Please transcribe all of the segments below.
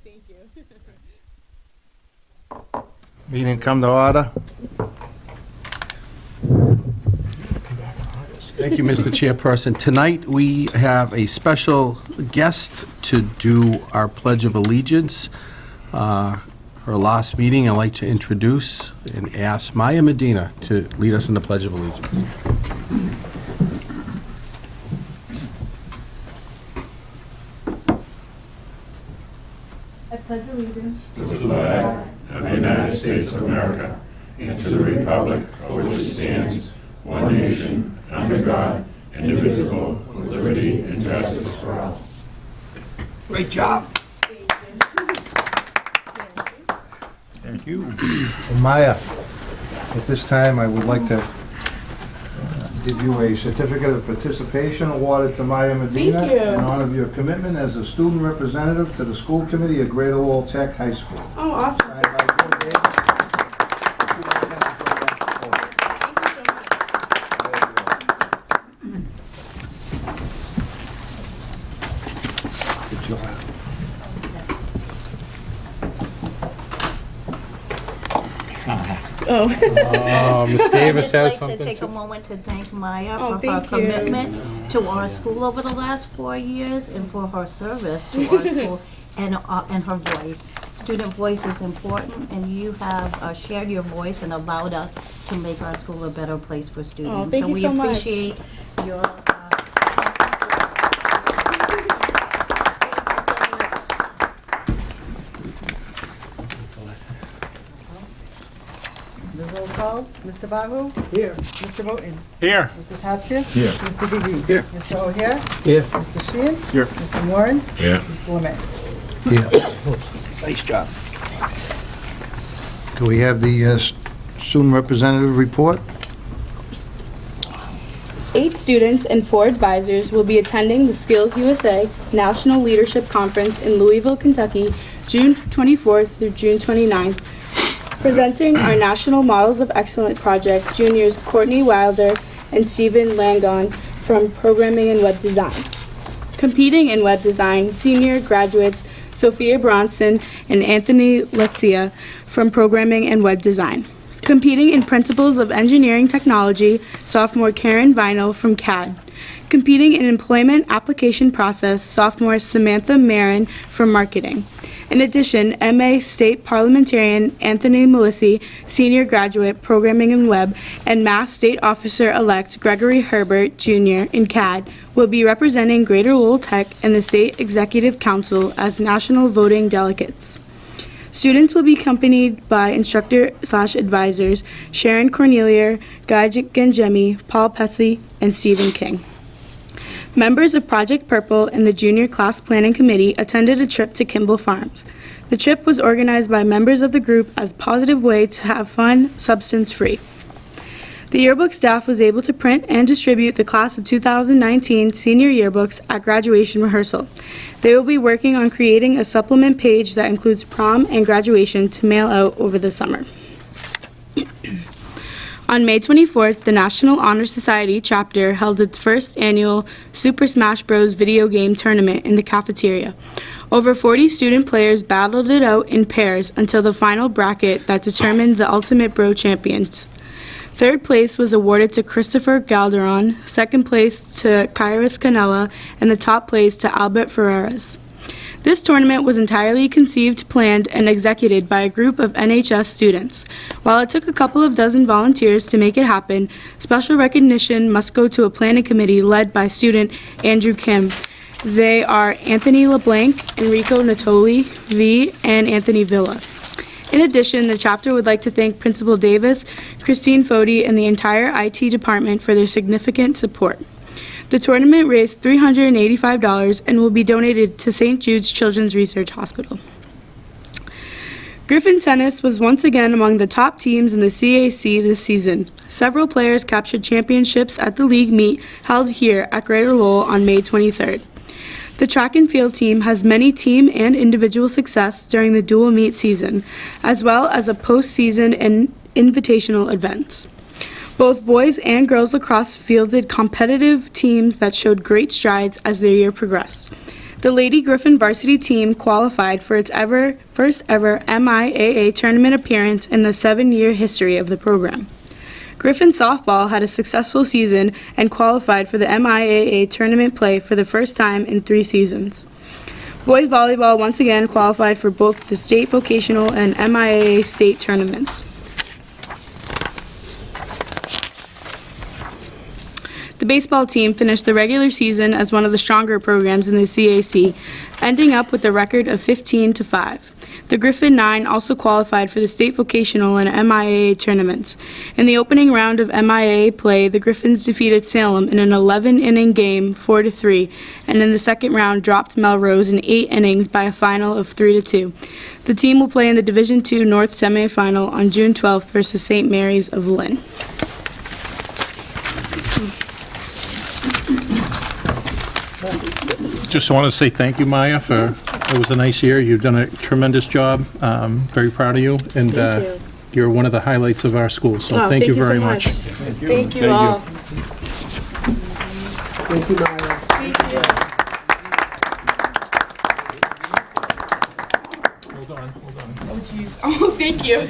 Thank you. Meeting come to order. Thank you, Mr. Chairperson. Tonight, we have a special guest to do our Pledge of Allegiance. Her last meeting, I'd like to introduce and ask Maya Medina to lead us in the Pledge of Allegiance. I pledge allegiance to the flag of the United States of America and to the republic for which it stands, one nation, under God, indivisible, with liberty and justice for all. Great job. Thank you. Maya, at this time, I would like to give you a certificate of participation awarded to Maya Medina Thank you. in honor of your commitment as a student representative to the school committee at Greater Lowell Tech High School. Oh, awesome. Signed by Bill Davis. Good job. Oh. Ms. Davis has I'd just like something to take a to... moment to thank Maya Oh, for her thank you. commitment to our school over the last 4 years and for her service to our school and her voice. Student voice is important, and you have shared your voice and allowed us to make our school a better place for students. thank you so much. We appreciate your The roll call, Mr. Bahou? Here. Mr. Moten? Here. Mr. Tatsias? Here. Mr. Gigi? Here. Mr. O'Hare? Here. Mr. Sheehan? Here. Mr. Warren? Yeah. Mr. Lemay? Yeah. Nice job. Can we have the student representative report? 8 students and 4 advisors will be attending the Skills USA National Leadership Conference in Louisville, Kentucky, June 24th through June 29th. Presenting our National Models of Excellence project, juniors Courtney Wilder and Stephen Langon from Programming and Web Design. Competing in web design, senior graduates Sophia Bronson and Anthony Lexia from Programming and Web Design. Competing in Principles of Engineering Technology, sophomore Karen Vinyl from CAD. Competing in Employment Application Process, sophomore Samantha Marin from Marketing. In addition, MA State Parliamentarian Anthony Melissi, senior graduate, Programming and Web, and Mass State Officer-elect Gregory Herbert, Jr. in CAD, will be representing Greater Lowell Tech and the State Executive Council as national voting delegates. Students will be accompanied by instructor/advisors Sharon Cornelia, Guy Gangemi, Paul Pessy, and Stephen King. Members of Project Purple and the Junior Class Planning Committee attended a trip to Kimball Farms. The trip was organized by members of the group as a positive way to have fun, substance-free. The yearbook staff was able to print and distribute the class of 2019 senior yearbooks at graduation rehearsal. They will be working on creating a supplement page that includes prom and graduation to mail out over the summer. On May 24th, the National Honor Society chapter held its first annual Super Smash Bros. Video game tournament in the cafeteria. Over 40 student players battled it out in pairs until the final bracket that determined the Ultimate Bro champions. Third place was awarded to Christopher Galderon, second place to Kairos Canella, and the top place to Albert Ferreras. This tournament was entirely conceived, planned, and executed by a group of NHS students. While it took a couple of dozen volunteers to make it happen, special recognition must go to a planning committee led by student Andrew Kim. They are Anthony LeBlanc, Enrico Natoli, V, and Anthony Villa. In addition, the chapter would like to thank Principal Davis, Christine Fody, and the entire IT department for their significant support. The tournament raised $385 and will be donated to St. Jude's Children's Research Hospital. Griffin Tennis was once again among the top teams in the CAC this season. Several players captured championships at the league meet held here at Greater Lowell on May 23rd. The track and field team has many team and individual success during the dual meet season, as well as a postseason and invitational events. Both boys and girls lacrosse fielded competitive teams that showed great strides as their year progressed. The Lady Griffin varsity team qualified for its first ever MIAA tournament appearance in the 7-year history of the program. Griffin softball had a successful season and qualified for the MIAA tournament play for the first time in 3 seasons. Boys volleyball once again qualified for both the state vocational and MIAA state tournaments. The baseball team finished the regular season as one of the stronger programs in the CAC, ending up with a record of 15-5. The Griffin 9 also qualified for the state vocational and MIAA tournaments. In the opening round of MIAA play, the Griffins defeated Salem in an 11-inning game, 4-3, and in the second round dropped Melrose in 8 innings by a final of 3-2. The team will play in the Division II North semifinal on June 12th versus St. Mary's of Lynn. Just want to say thank you, Maya, for, it was a nice year. You've done a tremendous job. Very proud of you. And Thank you. you're one of the highlights of our school, so Oh, thank you so very much. Thank you all. Thank you, Maya. Hold on. Oh, jeez. Oh, thank you.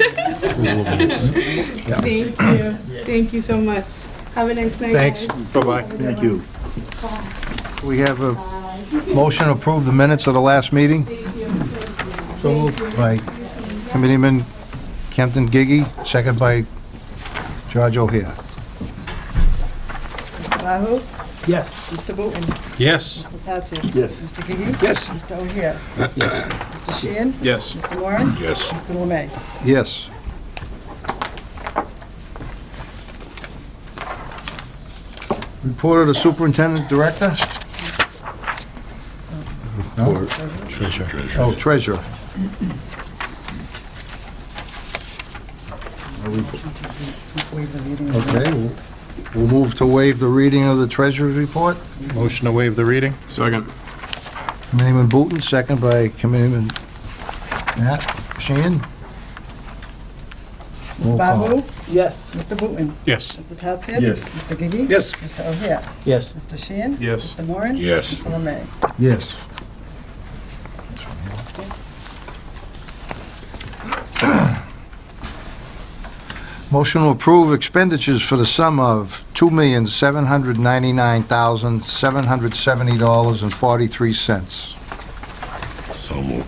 Thank you. Thank you so much. Have a nice night, Thanks. guys. Bye-bye. Thank you. We have a motion to approve the minutes of the last meeting by Committeeman Kempton Gigi, second by George O'Hare. Mr. Bahou? Yes. Mr. Booton? Yes. Mr. Tatsias? Yes. Mr. Gigi? Yes. Mr. O'Hare? Mr. Sheehan? Yes. Mr. Moran? Yes. Mr. Lemay? Yes. Report of the superintendent director? No? Treasurer. Oh, treasurer. Waive the reading. Okay, we'll move to waive the reading of the treasurer's report. Motion to waive the reading? Second. Committeeman Booton, second by Committeeman Matt Sheehan. Roll Mr. call. Bahou? Yes. Mr. Booton? Yes. Mr. Tatsias? Yes. Mr. Gigi? Yes. Mr. O'Hare? Yes. Mr. Sheehan? Yes. Mr. Moran? Yes. Mr. Lemay? Yes. Motion to approve expenditures for the sum of $2,799,770.43. So moved.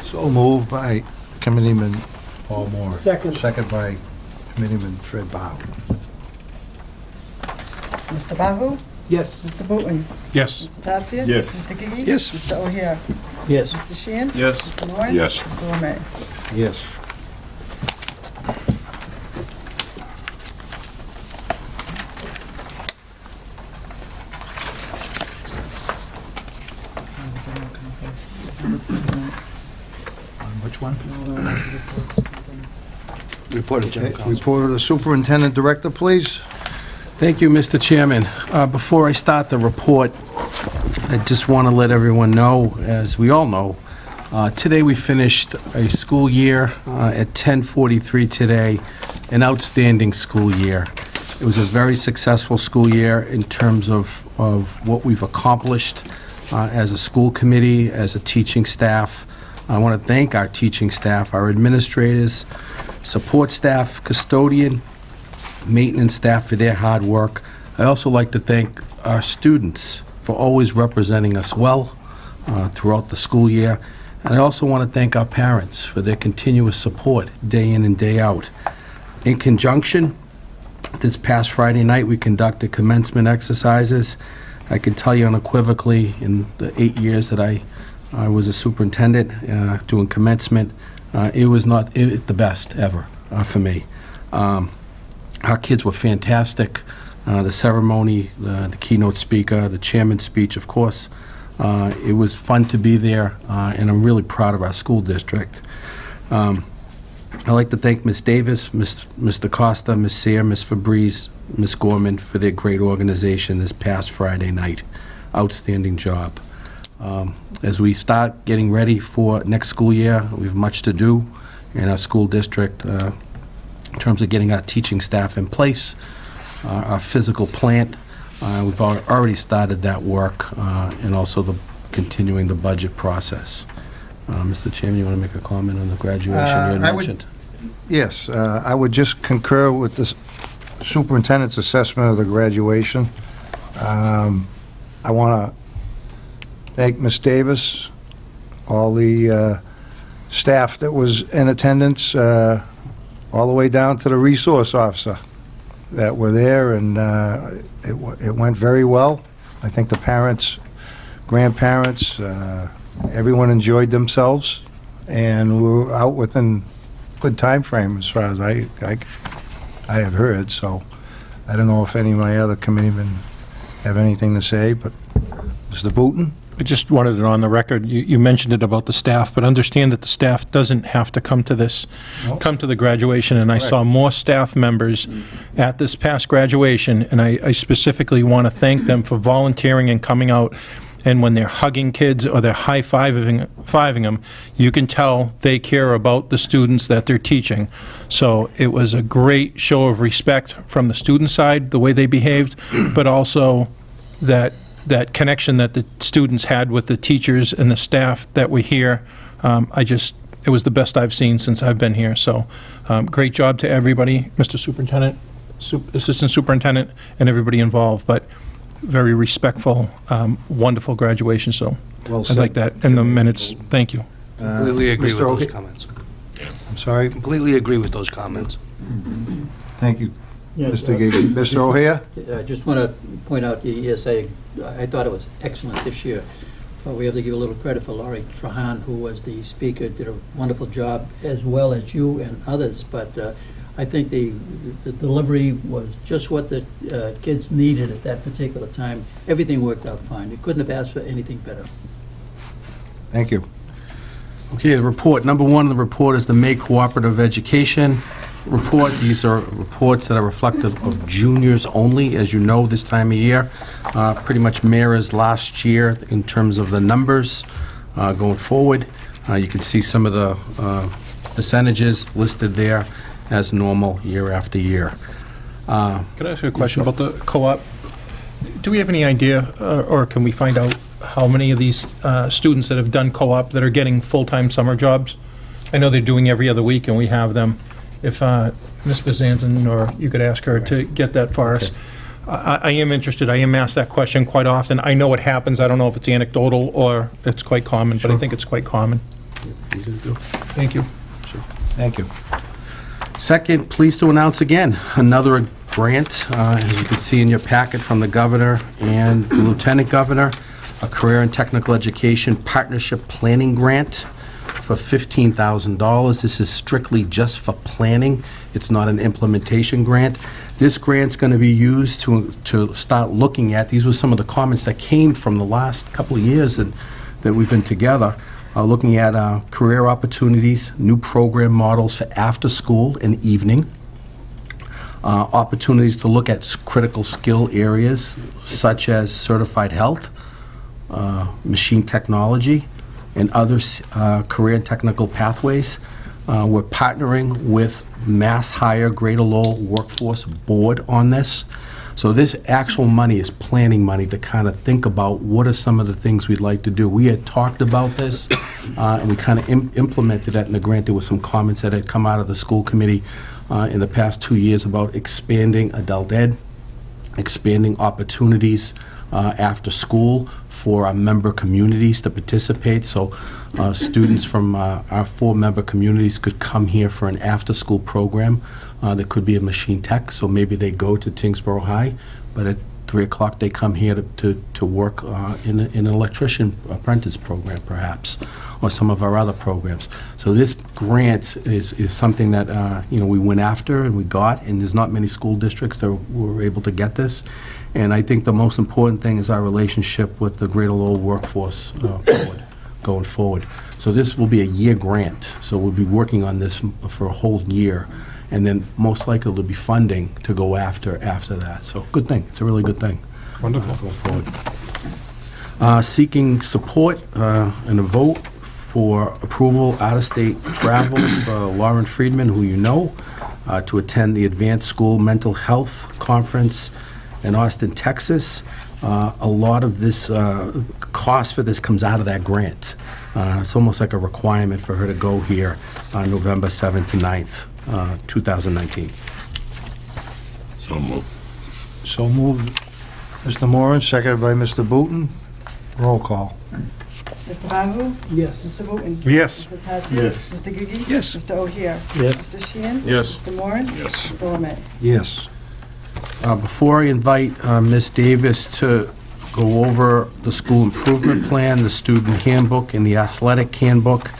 So moved by Committeeman Paul Moore. Second. Second by Committeeman Fred Bahou. Mr. Bahou? Yes. Mr. Booton? Yes. Mr. Tatsias? Yes. Mr. Gigi? Yes. Mr. O'Hare? Yes. Mr. Sheehan? Yes. Mr. Moran? Yes. Mr. Lemay? Yes. Which one? Report of General Counsel. Report of the superintendent director, please. Thank you, Mr. Chairman. Before I start the report, I just want to let everyone know, as we all know, today we finished a school year at 10:43 today, an outstanding school year. It was a very successful school year in terms of what we've accomplished as a school committee, as a teaching staff. I want to thank our teaching staff, our administrators, support staff, custodian, maintenance staff for their hard work. I also like to thank our students for always representing us well throughout the school year. And I also want to thank our parents for their continuous support day in and day out. In conjunction, this past Friday night, we conducted commencement exercises. I can tell you unequivocally, in the 8 years that I was a superintendent doing commencement, it was not the best ever for me. Our kids were fantastic. The ceremony, the keynote speaker, the chairman's speech, of course. It was fun to be there, and I'm really proud of our school district. I'd like to thank Ms. Davis, Mr. Costa, Ms. Sayre, Ms. Fabrice, Ms. Gorman for their great organization this past Friday night. Outstanding job. As we start getting ready for next school year, we have much to do in our school district in terms of getting our teaching staff in place, our physical plant. We've already started that work, and also the continuing the budget process. Mr. Chairman, you want to make a comment on the graduation you had I would- mentioned? Yes, I would just concur with the superintendent's assessment of the graduation. I want to thank Ms. Davis, all the staff that was in attendance, all the way down to the resource officer that were there, and it went very well. I think the parents, grandparents, everyone enjoyed themselves, and we were out within good time frame as far as I have heard, so I don't know if any of my other committeemen have anything to say, but Mr. Booton? I just wanted it on the record. You mentioned it about the staff, but understand that the staff doesn't have to come to the graduation, and I saw more staff members at this past graduation, and I specifically want to thank them for volunteering and coming out. And when they're hugging kids or they're high-fiving them, you can tell they care about the students that they're teaching. So it was a great show of respect from the student side, the way they behaved, but also that connection that the students had with the teachers and the staff that were here. It was the best I've seen since I've been here. So great job to everybody, Mr. Superintendent, Assistant Superintendent, and everybody involved. But very respectful, wonderful graduation, so Well I'd said. like that in the minutes. Thank you. Completely agree with Mr. those O'Hare? comments. I'm sorry? Completely agree with those comments. Thank you, Yeah, Mr. Gigi. Mr. O'Hare? I just want to point out the ESA, I thought it was excellent this year. But we have to give a little credit for Laurie Trahan, who was the speaker, did a wonderful job, as well as you and others. But I think the delivery was just what the kids needed at that particular time. Everything worked out fine. You couldn't have asked for anything better. Thank you. Okay, the report. Number one on the report is the May Cooperative Education Report. These are reports that are reflective of juniors only. As you know, this time of year pretty much mirrors last year in terms of the numbers going forward. You can see some of the percentages listed there as normal year after year. Could I ask you a question about the co-op? Do we have any idea, or can we find out how many of these students that have done co-op that are getting full-time summer jobs? I know they're doing every other week, and we have them. If Ms. Bezanson, or you could ask her to get that for us. I am interested. I am asked that question quite often. I know it happens. I don't know if it's anecdotal or it's quite common, but I think it's quite common. Easy to do. Thank you. Thank you. Second, pleased to announce again, another grant, as you can see in your packet from the governor and the lieutenant governor, a career and technical education partnership planning grant for $15,000. This is strictly just for planning. It's not an implementation grant. This grant's going to be used to start looking at, these were some of the comments that came from the last couple of years that we've been together, looking at career opportunities, new program models for after school and evening, opportunities to look at critical skill areas such as certified health, machine technology, and other career and technical pathways. We're partnering with Mass Hire Greater Lowell Workforce Board on this. So this actual money is planning money to kind of think about what are some of the things we'd like to do. We had talked about this, and we kind of implemented that in the grant. There were some comments that had come out of the school committee in the past 2 years about expanding adult ed, expanding opportunities after school for our member communities to participate. So students from our 4 member communities could come here for an after-school program. There could be a machine tech, so maybe they go to Tingsboro High, but at 3 o'clock they come here to work in an electrician apprentice program, perhaps, or some of our other programs. So this grant is something that we went after and we got, and there's not many school districts that were able to get this. And I think the most important thing is our relationship with the Greater Lowell Workforce Board going forward. So this will be a year grant, so we'll be working on this for a whole year, and then most likely there'll be funding to go after that. So good thing. It's a really good thing. Wonderful. Going forward. Seeking support and a vote for approval out-of-state travel for Lauren Friedman, who you know, to attend the Advanced School Mental Health Conference in Austin, Texas, a lot of this cost for this comes out of that grant. It's almost like a requirement for her to go here on November 7th to 9th, 2019. So moved. So moved. Mr. Moran, seconded by Mr. Booton. Roll call. Mr. Bahou? Yes. Mr. Wooten? Yes. Mr. Tatsias? Yes. Mr. Gigi? Yes. Mr. O'Hare? Yes. Mr. Sheehan? Yes. Mr. Moran? Yes. Mr. Lemay? Yes. Before I invite Ms. Davis to go over the school improvement plan, the student handbook, and the athletic handbook,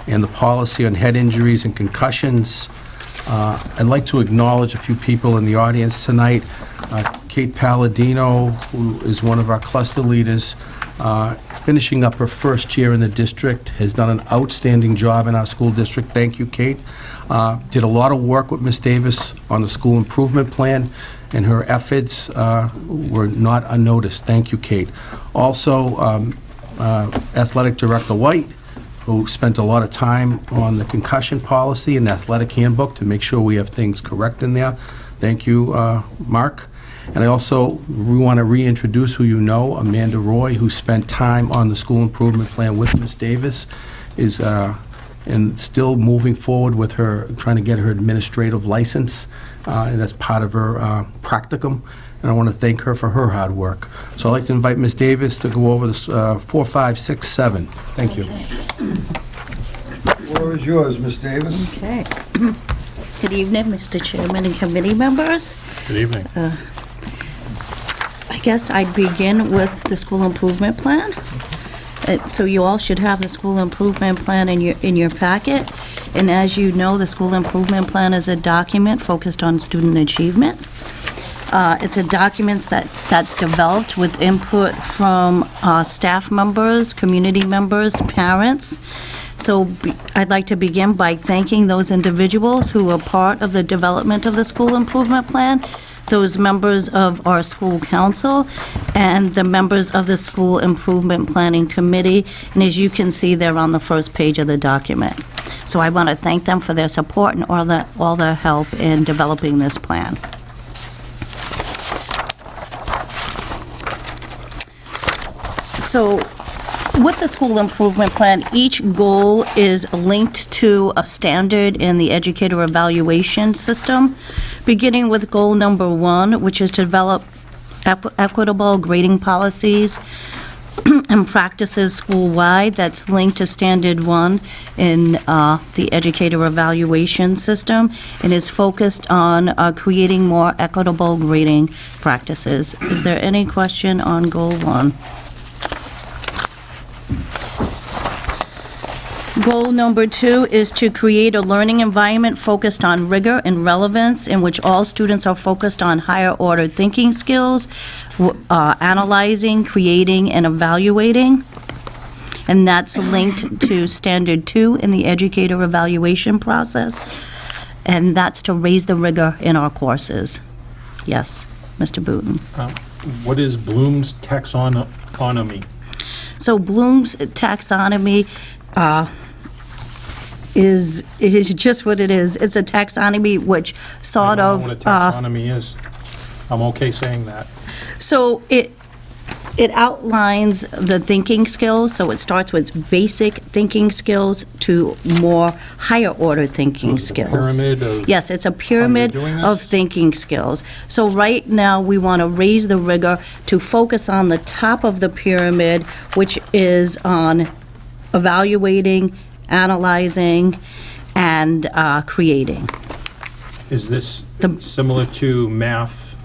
and the policy on head injuries and concussions, I'd like to acknowledge a few people in the audience tonight. Kate Palladino, who is one of our cluster leaders, finishing up her first year in the district, has done an outstanding job in our school district. Thank you, Kate. Did a lot of work with Ms. Davis on the school improvement plan, and her efforts were not unnoticed. Thank you, Kate. Also, Athletic Director White, who spent a lot of time on the concussion policy and athletic handbook to make sure we have things correct in there. Thank you, Mark. And I also want to reintroduce who you know, Amanda Roy, who spent time on the school improvement plan with Ms. Davis, is and still moving forward with her, trying to get her administrative license, and that's part of her practicum. And I want to thank her for her hard work. So I'd like to invite Ms. Davis to go over this 4, 5, 6, 7. Thank you. The floor is yours, Ms. Davis. Okay. Good evening, Mr. Chairman and committee members. Good evening. I guess I'd begin with the school improvement plan. So you all should have the school improvement plan in your packet. And as you know, the school improvement plan is a document focused on student achievement. It's a document that's developed with input from staff members, community members, parents. So I'd like to begin by thanking those individuals who were part of the development of the school improvement plan, those members of our school council, and the members of the school improvement planning committee. And as you can see, they're on the first page of the document. So I want to thank them for their support and all their help in developing this plan. So with the school improvement plan, each goal is linked to a standard in the educator evaluation system, beginning with goal number 1, which is to develop equitable grading policies and practices school-wide. That's linked to standard 1 in the educator evaluation system, and is focused on creating more equitable grading practices. Is there any question on goal 1? Goal number 2 is to create a learning environment focused on rigor and relevance, in which all students are focused on higher order thinking skills, analyzing, creating, and evaluating. And that's linked to standard 2 in the educator evaluation process. And that's to raise the rigor in our courses. Yes, Mr. Booton. What is Bloom's taxonomy? So Bloom's taxonomy is just what it is. It's a taxonomy which sort I of... don't know what a taxonomy is. I'm okay saying that. So it outlines the thinking skills, so it starts with basic thinking skills to more higher order thinking So it's a skills. pyramid of Yes, it's a pyramid doing this? of thinking skills. So right now, we want to raise the rigor to focus on the top of the pyramid, which is on evaluating, analyzing, and creating. Is this similar to math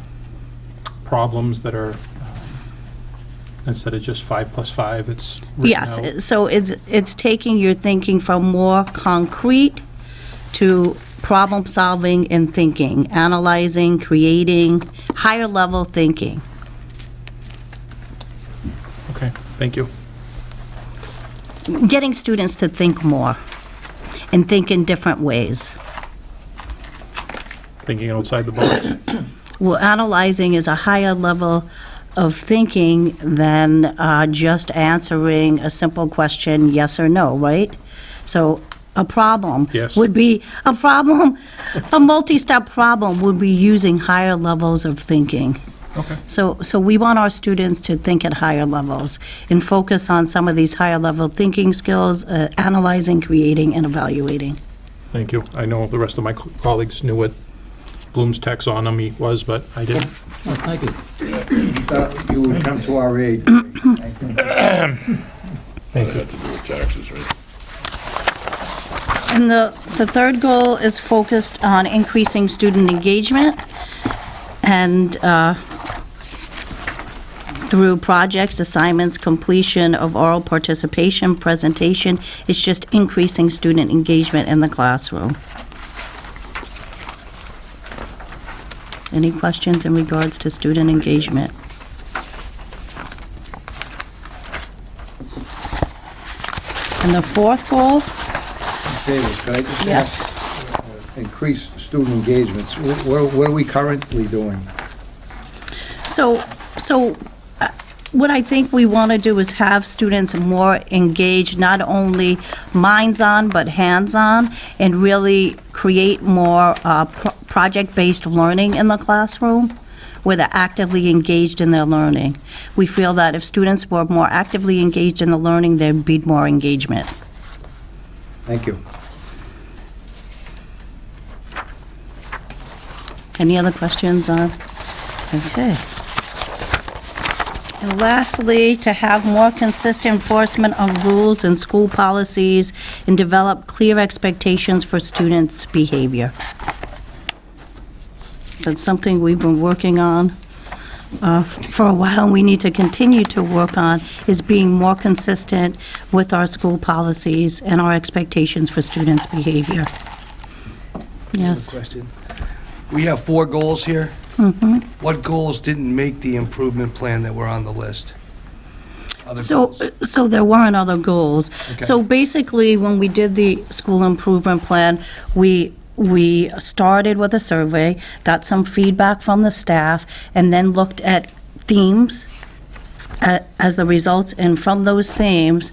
problems that are, instead of just 5 plus 5, it's written Yes, out? so it's taking your thinking from more concrete to problem-solving and thinking, analyzing, creating, higher-level thinking. Okay, thank you. Getting students to think more and think in different ways. Thinking outside the box. Well, analyzing is a higher level of thinking than just answering a simple question, yes or no, right? So a problem Yes. would be, a multi-step problem would be using higher levels of thinking. Okay. So we want our students to think at higher levels and focus on some of these higher level thinking skills, analyzing, creating, and evaluating. Thank you. I know the rest of my colleagues knew what Bloom's taxonomy was, but I didn't. Oh, thank you. You would come to our aid. Thank you. Had to do with taxes, right? And the third goal is focused on increasing student engagement and through projects, assignments, completion of oral participation, presentation. It's just increasing student engagement in the classroom. Any questions in regards to student engagement? And the fourth goal? David, could I just Yes. ask, increase student engagements? What are we currently doing? So what I think we want to do is have students more engaged, not only minds-on, but hands-on, and really create more project-based learning in the classroom, where they're actively engaged in their learning. We feel that if students were more actively engaged in the learning, there'd be more engagement. Thank you. Any other questions on? Okay. And lastly, to have more consistent enforcement of rules and school policies and develop clear expectations for students' behavior. That's something we've been working on for a while, and we need to continue to work on, is being more consistent with our school policies and our expectations for students' behavior. Yes. Question. We have 4 goals here. Mm-hmm. What goals didn't make the improvement plan that were on the list? Other So, goals? so there weren't other goals. Okay. So basically, when we did the school improvement plan, we started with a survey, got some feedback from the staff, and then looked at themes as the results, and from those themes,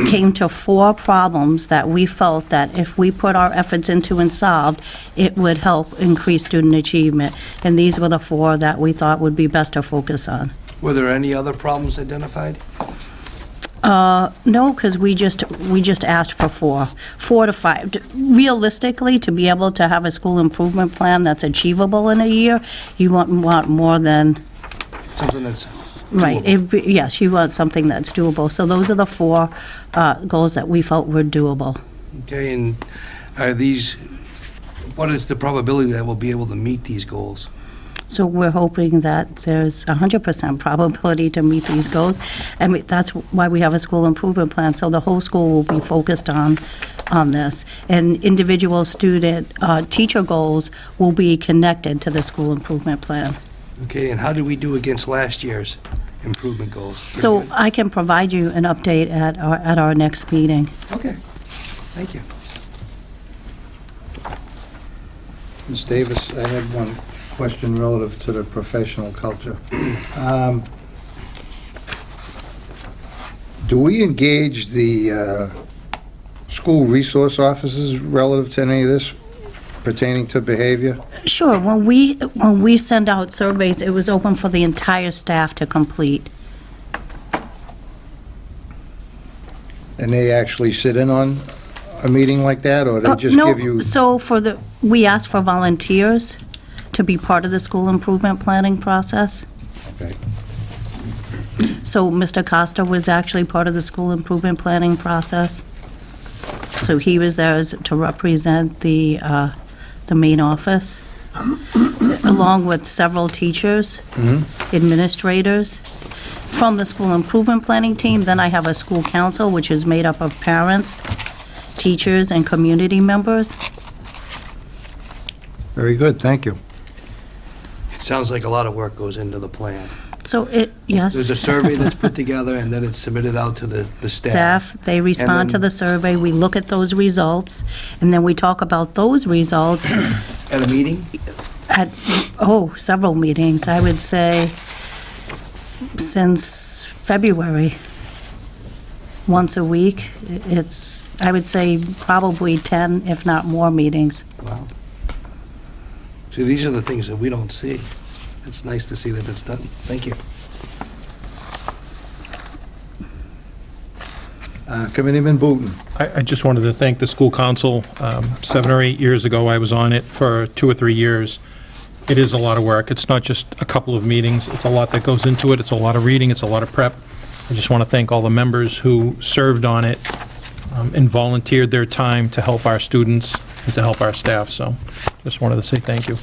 came to 4 problems that we felt that if we put our efforts into and solved, it would help increase student achievement. And these were the 4 that we thought would be best to focus on. Were there any other problems identified? No, because we just asked for 4 to 5. Realistically, to be able to have a school improvement plan that's achievable in a year, you want more than, Something that's right, doable. yes, you want something that's doable. So those are the 4 goals that we felt were doable. Okay, and are these, what is the probability that we'll be able to meet these goals? So we're hoping that there's 100% probability to meet these goals. And that's why we have a school improvement plan, so the whole school will be focused on this. And individual student, teacher goals will be connected to the school improvement plan. Okay, and how did we do against last year's improvement goals? Pretty So good? I can provide you an update at our next meeting. Okay, thank you. Ms. Davis, I had one question relative to the professional culture. Do we engage the school resource officers relative to any of this pertaining to behavior? Sure, when we send out surveys, it was open for the entire staff to complete. And they actually sit in on a meeting like that, or they just No, give you? So we asked for volunteers to be part of the school improvement planning process. Okay. So Mr. Costa was actually part of the school improvement planning process. So he was there to represent the main office, along with several teachers, administrators, from the school improvement planning team. Then I have a school council, which is made up of parents, teachers, and community members. Very good, thank you. It sounds like a lot of work goes into the plan. So yes. There's a survey that's put together, and then it's submitted out to the staff. Staff, they respond to then- the survey, we look at those results, and then we talk about those results At a meeting? at, several meetings, I would say, since February. Once a week. It's, I would say, probably 10, if not more, meetings. Wow. See, these are the things that we don't see. it's nice to see that it's done. Thank you. Committeeman Booton. I just wanted to thank the school council. 7 or 8 years ago, I was on it for 2 or 3 years. It is a lot of work. It's not just a couple of meetings. It's a lot that goes into it. It's a lot of reading. It's a lot of prep. I just want to thank all the members who served on it and volunteered their time to help our students and to help our staff. So just wanted to say thank you.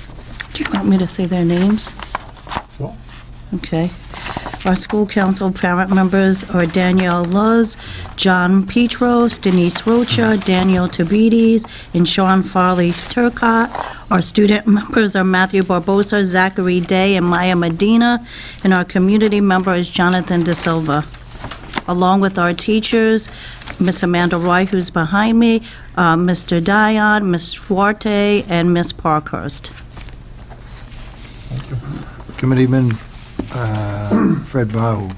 Do you want me to say their names? Sure. Okay. Our school council parent members are Danielle Luz, John Petros, Denise Rocha, Daniel Tabides, and Sean Farley Turcott. Our student members are Matthew Barbosa, Zachary Day, and Maya Medina, and our community member is Jonathan De Silva. Along with our teachers, Miss Amanda Roy, who's behind me, Mr. Dion, Miss Duarte, and Miss Parkhurst. Committeeman Fred Bahou.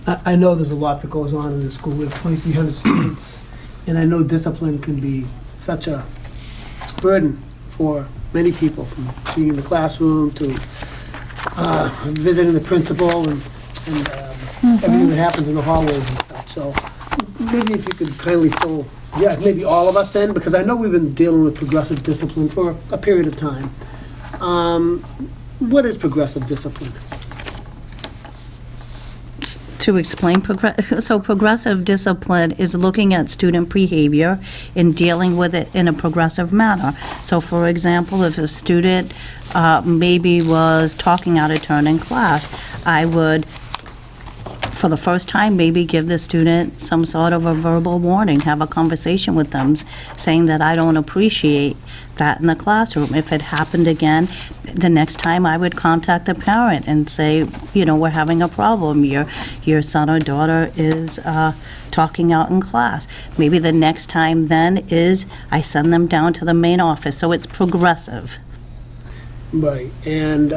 I know there's a lot that goes on in the school. We have 2,300 students, and I know discipline can be such a burden for many people, from being in the classroom to visiting the principal and everything that happens in the hallways and such. So maybe if you could kindly fill, maybe all of us in, because I know we've been dealing with progressive discipline for a period of time. What is progressive discipline? To explain, progressive discipline is looking at student behavior and dealing with it in a progressive manner. So for example, if a student maybe was talking out of turn in class, I would, for the first time, maybe give the student some sort of a verbal warning, have a conversation with them, saying that I don't appreciate that in the classroom. If it happened again, the next time I would contact the parent and say, we're having a problem. Your son or daughter is talking out in class. Maybe the next time then is I send them down to the main office. So it's progressive. Right, and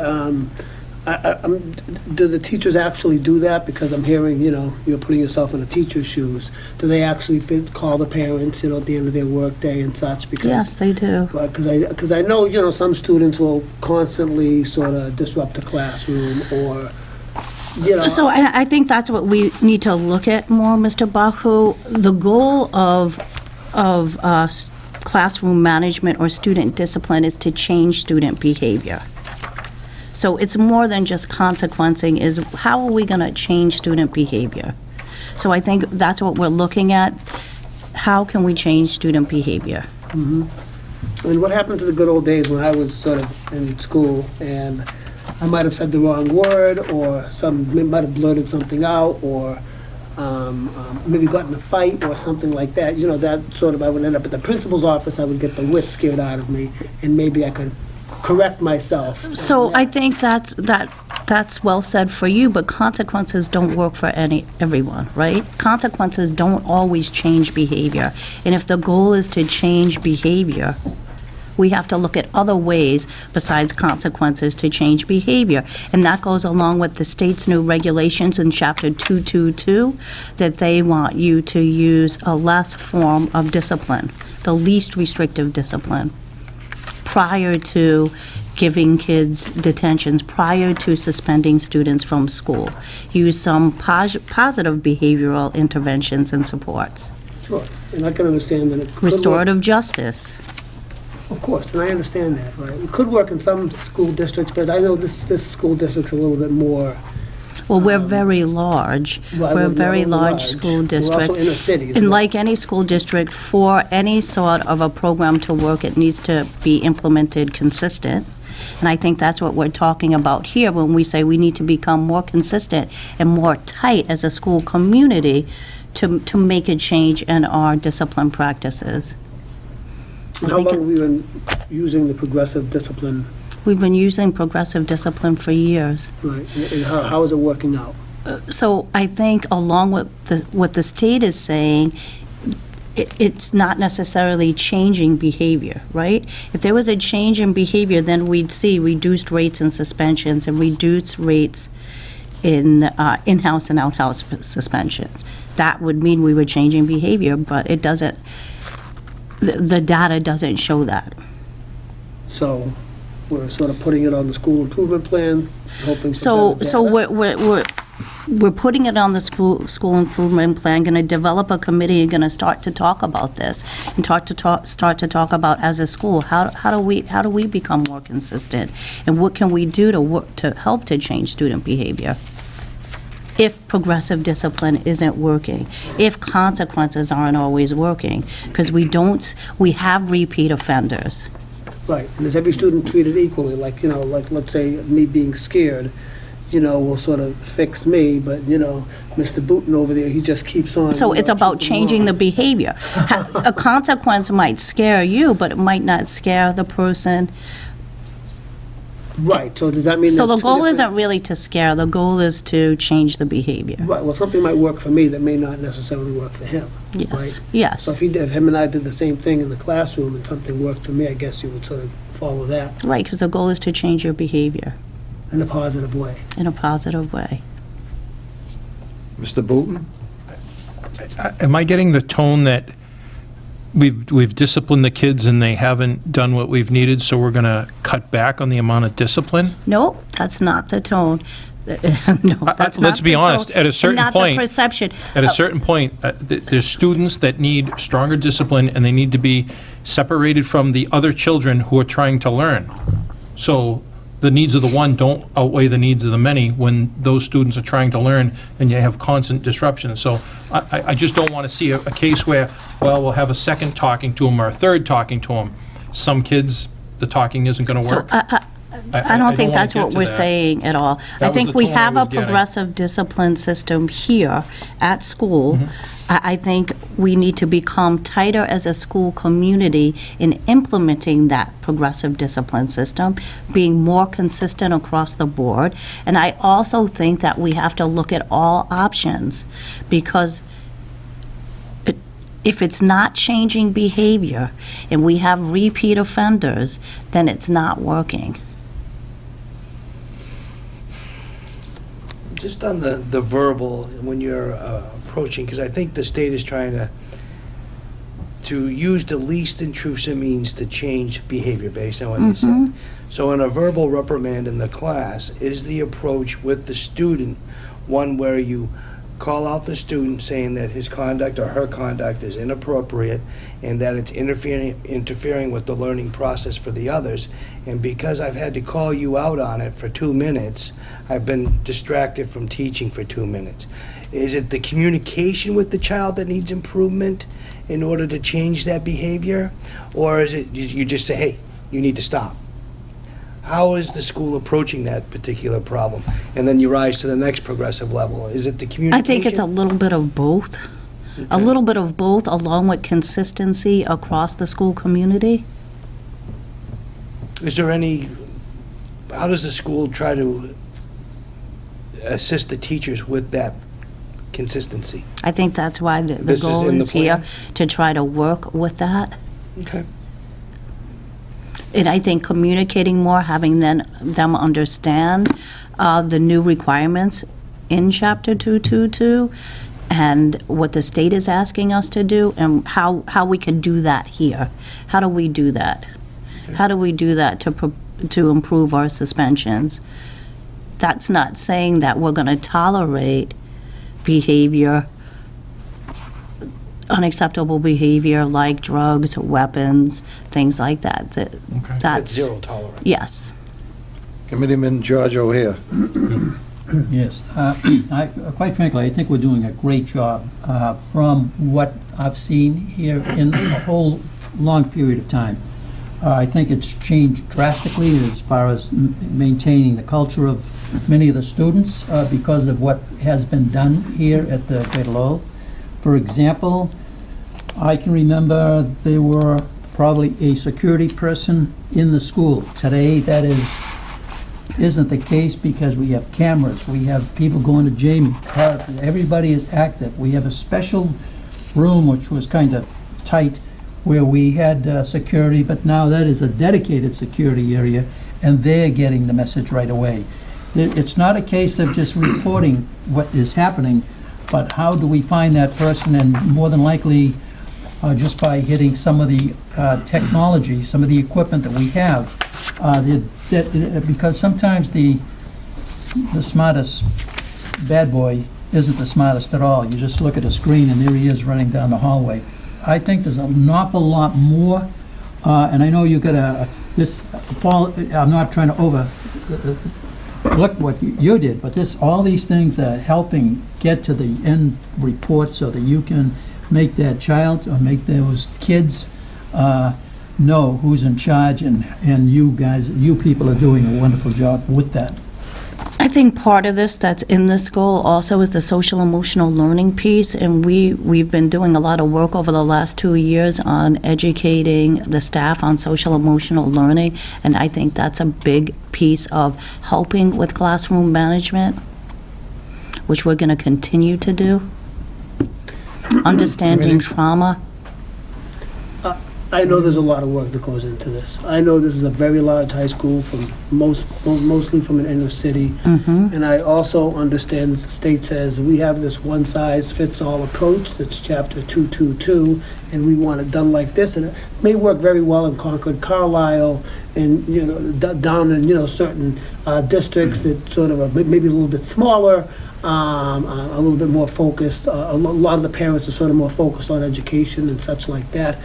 do the teachers actually do that? Because I'm hearing, you're putting yourself in a teacher's shoes. Do they actually call the parents, at the end of their workday and such? Because, Yes, they do. Because I know, some students will constantly sort of disrupt the classroom or, So I think that's what we need to look at more, Mr. Bahou. The goal of classroom management or student discipline is to change student behavior. So it's more than just consequencing, is how are we going to change student behavior? So I think that's what we're looking at. How can we change student behavior? And what happened to the good old days when I was sort of in school and I might have said the wrong word, or might have blurted something out, or maybe got in a fight or something like that. That sort of, I would end up at the principal's office, I would get the wit scared out of me, and maybe I could correct myself. So I think that's well said for you, but consequences don't work for everyone, right? Consequences don't always change behavior. And if the goal is to change behavior, we have to look at other ways besides consequences to change behavior. And that goes along with the state's new regulations in Chapter 222, that they want you to use a less form of discipline, the least restrictive discipline, prior to giving kids detentions, prior to suspending students from school. Use some positive behavioral interventions and supports. Sure, and I can understand that it could Restorative justice. Of course, and I understand that, right? It could work in some school districts, but I know this school district's a little bit more. Well, we're very large. Right, We're a we're very not large school We're district. also inner cities. And like any school district, for any sort of a program to work, it needs to be implemented consistent. And I think that's what we're talking about here when we say we need to become more consistent and more tight as a school community to make a change in our discipline practices. And how long have we been using the progressive discipline? We've been using progressive discipline for years. Right, and how is it working out? So I think along with what the state is saying, it's not necessarily changing behavior, right? If there was a change in behavior, then we'd see reduced rates in suspensions and reduced rates in in-house and out-house suspensions. That would mean we were changing behavior, but it doesn't, the data doesn't show that. So we're sort of putting it on the school improvement plan, hoping for So, better so data. we're putting it on the school improvement plan, going to develop a committee, and going to start to talk about this, and start to talk about, as a school, how do we become more consistent? And what can we do to work, to help to change student behavior? If progressive discipline isn't working, if consequences aren't always working, because we have repeat offenders. Right, and is every student treated equally? Like, like, let's say, me being scared, will sort of fix me, but, Mr. Booton over there, he just keeps on. So it's about changing the behavior. A consequence might scare you, but it might not scare the person. Right, so does that mean? So there's the two goal different- isn't really to scare, the goal is to change the behavior. Right, well, something might work for me that may not necessarily work for him. Yes, Right? So yes, if him and I did the same thing in the classroom and something worked for me, I guess you would sort of follow that right, because the goal is to change your behavior in a positive way. in a positive way. Mr. Booton? Am I getting the tone that we've disciplined the kids and they haven't done what we've needed, so we're going to cut back on the amount of discipline? Nope, that's not the tone. No, that's not Let's be the honest, tone, at a and certain not point- the perception. At a certain point, there's students that need stronger discipline, and they need to be separated from the other children who are trying to learn. So the needs of the one don't outweigh the needs of the many when those students are trying to learn and you have constant disruption. So I just don't want to see a case where, well, we'll have a second talking to them or a third talking to them. Some kids, the talking isn't going to So work. I don't think wanna that's get what to we're that. saying at all. That I was think the we tone I have a was getting. progressive discipline system here at school. I think we need to become tighter as a school community in implementing that progressive discipline system, being more consistent across the board. And I also think that we have to look at all options, because if it's not changing behavior and we have repeat offenders, then it's not working. Just on the verbal, when you're approaching, because I think the state is trying to use the least intrusive means to change behavior based on what you said. So in a verbal reprimand in the class, is the approach with the student one where you call out the student saying that his conduct or her conduct is inappropriate and that it's interfering with the learning process for the others, and because I've had to call you out on it for 2 minutes, I've been distracted from teaching for 2 minutes? Is it the communication with the child that needs improvement in order to change that behavior? Or is it you just say, hey, you need to stop? How is the school approaching that particular problem? And then you rise to the next progressive level. Is it the communication? I think it's a little bit of both. A little bit of both, along with consistency across the school community. Is there any, how does the school try to assist the teachers with that consistency? I think that's why the This is goal in the is here, plan? to try to work with that. Okay. And I think communicating more, having them understand the new requirements in Chapter 222 and what the state is asking us to do, and how we can do that here. How do we do that? How do we do that to improve our suspensions? That's not saying that we're going to tolerate behavior, unacceptable behavior like drugs, weapons, things like that. That's Zero tolerance. yes. Committeeman George O'Hare. Yes. Quite frankly, I think we're doing a great job from what I've seen here in a whole long period of time. I think it's changed drastically as far as maintaining the culture of many of the students because of what has been done here at the Greater Lowell. For example, I can remember there were probably a security person in the school. Today, that isn't the case because we have cameras, we have people going to Jamie, everybody is active. We have a special room which was kind of tight where we had security, but now that is a dedicated security area and they're getting the message right away. It's not a case of just reporting what is happening, but how do we find that person, and more than likely just by hitting some of the technology, some of the equipment that we have, Because sometimes the smartest bad boy isn't the smartest at all. You just look at a screen and there he is running down the hallway. I think there's an awful lot more, and I know you got I'm not trying to look what you did, but all these things are helping get to the end report so that you can make that child or make those kids know who's in charge, and you people are doing a wonderful job with that. I think part of this that's in this goal also is the social emotional learning piece, and we've been doing a lot of work over the last 2 years on educating the staff on social emotional learning, and I think that's a big piece of helping with classroom management, which we're going to continue to do. Understanding trauma. I know there's a lot of work that goes into this. I know this is a very large high school from mostly from an inner city. And I also understand that the state says we have this one-size-fits-all approach, that's Chapter 222, and we want it done like this. And it may work very well in Concord, Carlisle, and down in certain districts that sort of are maybe a little bit smaller, a little bit more focused. A lot of the parents are sort of more focused on education and such like that.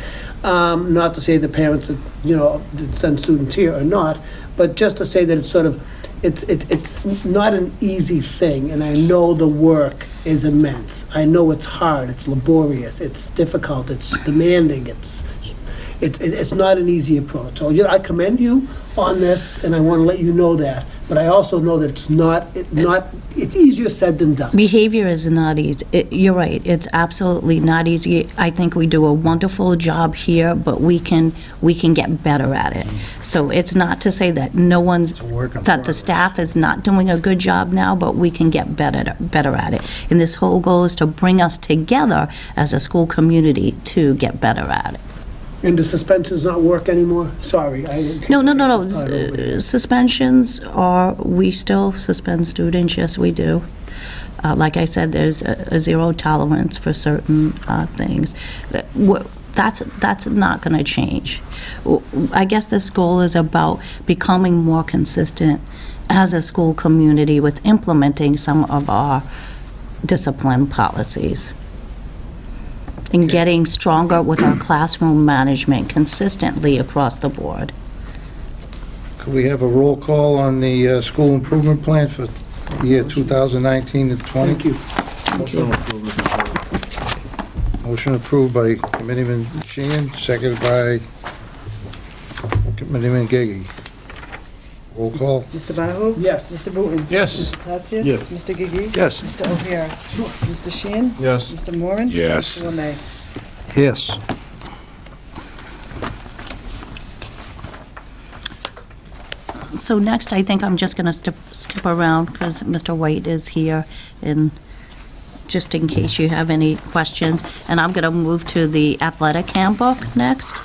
Not to say the parents that that send students here are not, but just to say that it's sort of it's not an easy thing, and I know the work is immense. I know it's hard, it's laborious, it's difficult, it's demanding, it's not an easy approach. So I commend you on this, and I want to let you know that. But I also know that it's easier said than done. Behavior is not easy. You're right. It's absolutely not easy. I think we do a wonderful job here, but we can get better at it. So it's not to say that that the staff is not doing a good job now, but we can get better at it. And this whole goal is to bring us together as a school community to get better at it. And the suspensions not work anymore? Sorry. No. Suspensions we still suspend students, yes, we do. Like I said, there's a zero tolerance for certain things. That's not going to change. I guess this goal is about becoming more consistent as a school community with implementing some of our discipline policies. And getting stronger with our classroom management consistently across the board. Could we have a roll call on the school improvement plan for the year 2019 to 20? Thank you. Motion approved by Committeeman Sheehan, seconded by Committeeman Gigi. Roll call. Mr. Bahou? Yes. Mr. Booton? Yes. Mr. Tatsias? Yes. Mr. Gigi? Yes. Mr. O'Hare? Sure. Mr. Sheehan? Yes. Mr. Moran? Yes. Mr. Lemay? Yes. So next, I think I'm just going to skip around because Mr. White is here, and just in case you have any questions. And I'm going to move to the athletic handbook next.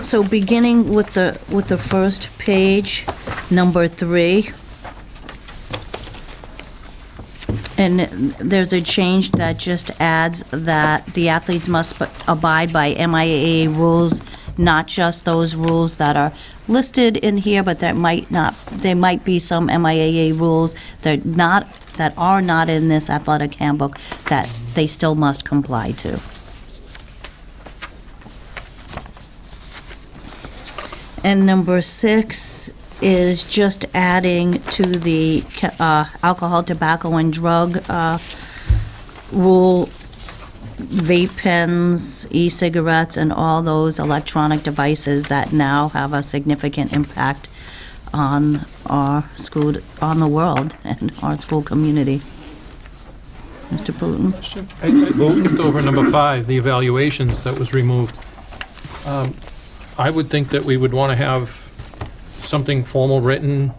So beginning with the first page, number 3. And there's a change that just adds that the athletes must abide by MIAA rules, not just those rules that are listed in here, but there might be some MIAA rules that are not in this athletic handbook that they still must comply to. And number 6 is just adding to the alcohol, tobacco, and drug rule, vape pens, e-cigarettes, and all those electronic devices that now have a significant impact on our school, on the world, and our school community. Mr. Putin? I skipped over number 5, the evaluations that was removed. I would think that we would want to have something formal written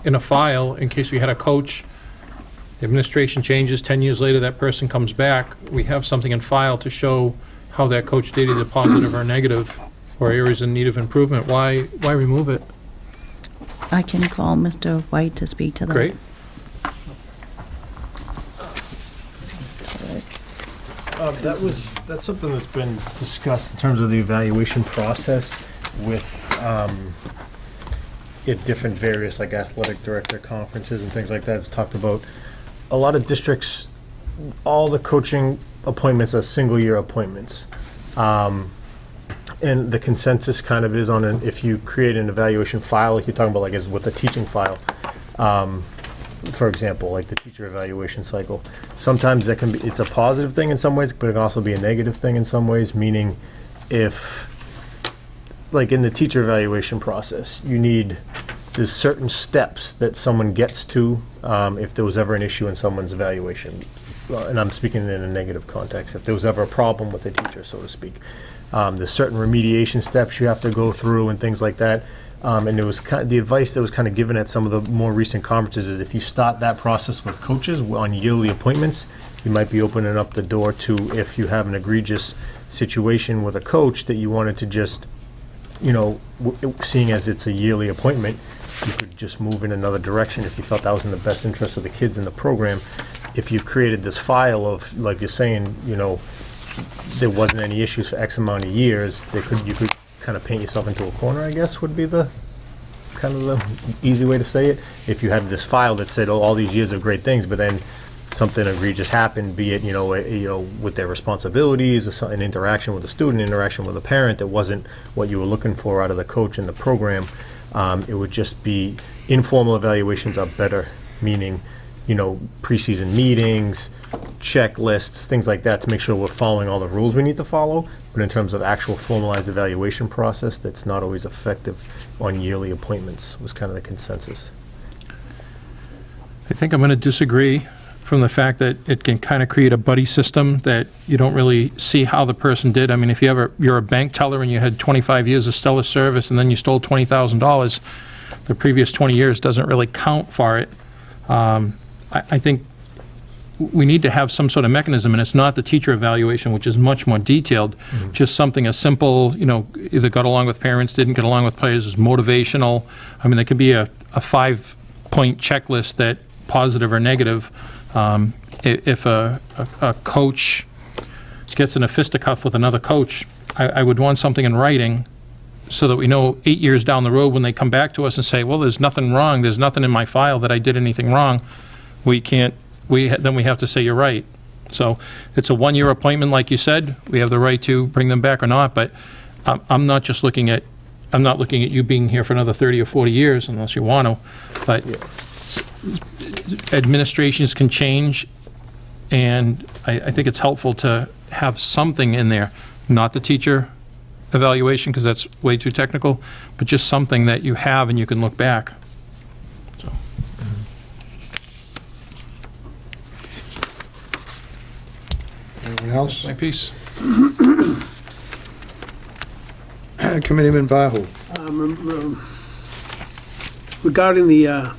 in a file in case we had a coach, the administration changes, 10 years later that person comes back, we have something in file to show how that coach did, either positive or negative, or areas in need of improvement. Why remove it? I can call Mr. White to speak to that. Great. That's something that's been discussed in terms of the evaluation process with, at different various, like, athletic director conferences and things like that. It's talked about a lot of districts, all the coaching appointments are single-year appointments. And the consensus kind of is on if you create an evaluation file, like you're talking about, like as with the teaching file, for example, like the teacher evaluation cycle. Sometimes that can be, it's a positive thing in some ways, but it can also be a negative thing in some ways, meaning if, like in the teacher evaluation process, there's certain steps that someone gets to if there was ever an issue in someone's evaluation. And I'm speaking in a negative context. If there was ever a problem with a teacher, so to speak. There's certain remediation steps you have to go through and things like that. And it was the advice that was kind of given at some of the more recent conferences is if you start that process with coaches on yearly appointments, you might be opening up the door to, if you have an egregious situation with a coach that you wanted to just, seeing as it's a yearly appointment, you could just move in another direction if you felt that was in the best interest of the kids in the program. If you've created this file of, like you're saying, there wasn't any issues for X amount of years, you could kind of paint yourself into a corner, I guess, would be the kind of the easy way to say it. If you had this file that said, all these years of great things, but then something egregious happened, be it, with their responsibilities, an interaction with a student, interaction with a parent that wasn't what you were looking for out of the coach in the program, it would just be informal evaluations are better, meaning, preseason meetings, checklists, things like that to make sure we're following all the rules we need to follow. But in terms of actual formalized evaluation process, that's not always effective on yearly appointments, was kind of the consensus. I think I'm going to disagree from the fact that it can kind of create a buddy system that you don't really see how the person did. I mean, if you're a bank teller and you had 25 years of stellar service and then you stole $20,000, the previous 20 years doesn't really count for it. I think we need to have some sort of mechanism, and it's not the teacher evaluation, which is much more detailed, just something as simple, either got along with parents, didn't get along with players, is motivational. I mean, there could be a 5-point checklist that positive or negative. If a coach gets in a fisticuff with another coach, I would want something in writing so that we know 8 years down the road when they come back to us and say, well, there's nothing wrong, there's nothing in my file that I did anything wrong, then we have to say you're right. So it's a 1-year appointment, like you said. We have the right to bring them back or not, but I'm not looking at you being here for another 30 or 40 years unless you want to. But administrations can change, and I think it's helpful to have something in there, not the teacher evaluation because that's way too technical, but just something that you have and you can look back. So. Anyone else? My piece. Committeeman Bahou. Regarding the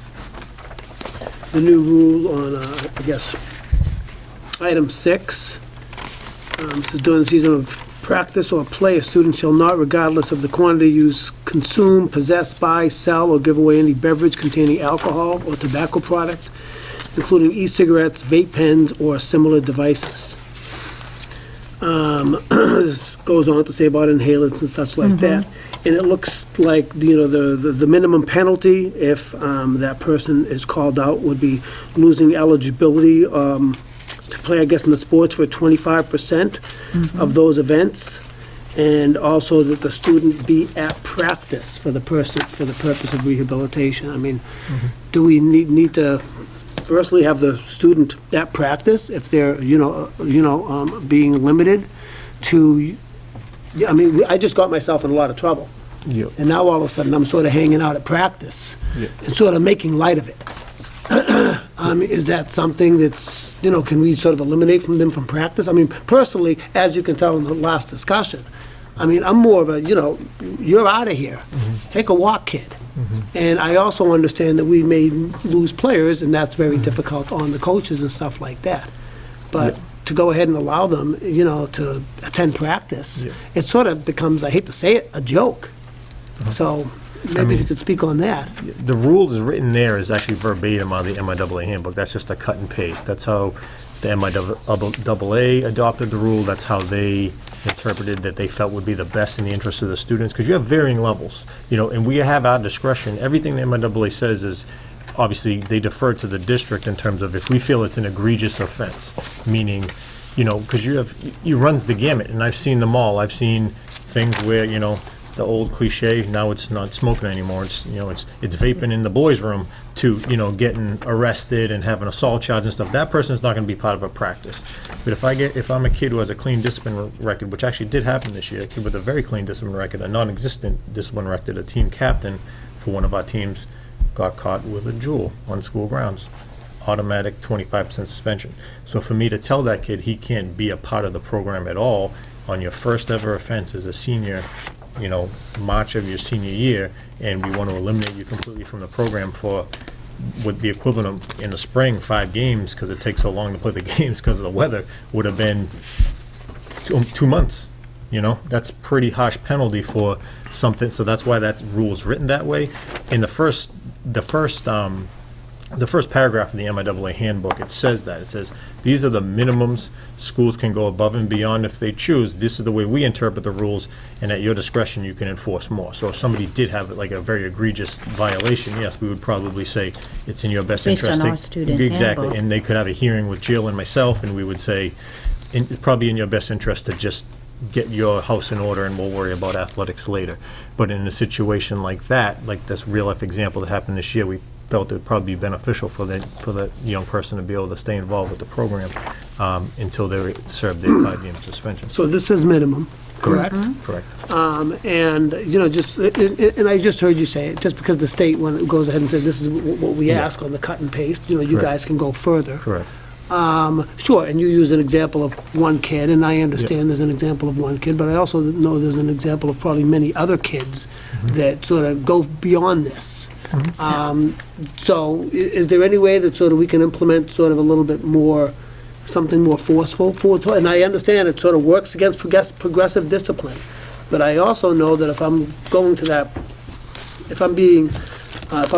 new rule on, I guess, item 6, so during the season of practice or play, a student shall not, regardless of the quantity used, consume, possess, buy, sell, or give away any beverage containing alcohol or tobacco product, including e-cigarettes, vape pens, or similar devices. This goes on to say about inhalants and such like that. And it looks like, the minimum penalty, if that person is called out, would be losing eligibility to play, I guess, in the sports for 25% of those events, and also that the student be at practice for the purpose of rehabilitation. I mean, do we need to firstly have the student at practice if they're being limited to? I mean, I just got myself in a lot of trouble. Yep. And now all of a sudden I'm sort of hanging out at practice and sort of making light of it. Is that something that's, can we sort of eliminate them from practice? I mean, personally, as you can tell in the last discussion, I mean, I'm more of a, you're out of here. Take a walk, kid. And I also understand that we may lose players, and that's very difficult on the coaches and stuff like that. But to go ahead and allow them, to attend practice, it sort of becomes, I hate to say it, a joke. So maybe if you could speak on that. The rules is written there is actually verbatim on the MIAA handbook. That's just a cut and paste. That's how The MIAA adopted the rule. That's how they interpreted that they felt would be the best in the interest of the students, because you have varying levels, and we have our discretion. Everything the MIAA says is, obviously, they defer to the district in terms of if we feel it's an egregious offense, meaning, because you runs the gamut, and I've seen them all. I've seen things where, the old cliche, now it's not smoking anymore, it's vaping in the boys' room, to, getting arrested and having assault charges and stuff. That person's not gonna be part of a practice. But if I'm a kid who has a clean discipline record, which actually did happen this year, a kid with a very clean discipline record, a non-existent discipline record, a team captain for one of our teams got caught with a jewel on school grounds. Automatic 25% suspension. So for me to tell that kid he can't be a part of the program at all on your first ever offense as a senior, March of your senior year, and we want to eliminate you completely from the program for, with the equivalent of, in the spring, 5 games, because it takes so long to play the games because of the weather, would have been 2 months. That's pretty harsh penalty for something, so that's why that rule is written that way. In the first paragraph of the MIAA handbook, it says that. It says, these are the minimums. Schools can go above and beyond if they choose. This is the way we interpret the rules, and at your discretion, you can enforce more. So if somebody did have like a very egregious violation, yes, we would probably say it's in your best Based interest. on our student Exactly, handbook. and they could have a hearing with Jill and myself, and we would say, it's probably in your best interest to just get your house in order and we'll worry about athletics later. But in a situation like that, like this real life example that happened this year, we felt it would probably be beneficial for the young person to be able to stay involved with the program until they served their 5-game suspension. So this is minimum, correct? Correct. And, and I just heard you say it, just because the state, when it goes ahead and says, this is what we ask on the cut and paste, you Correct. guys can go further. Correct. Sure, and you use an example of one kid, and I understand there's an example of one kid, but I also know there's an example of probably many other kids that sort of go beyond this. So is there any way that sort of we can implement sort of a little bit more, something more forceful for, and I understand it sort of works against progressive discipline, but I also know that if I'm going to that, if I'm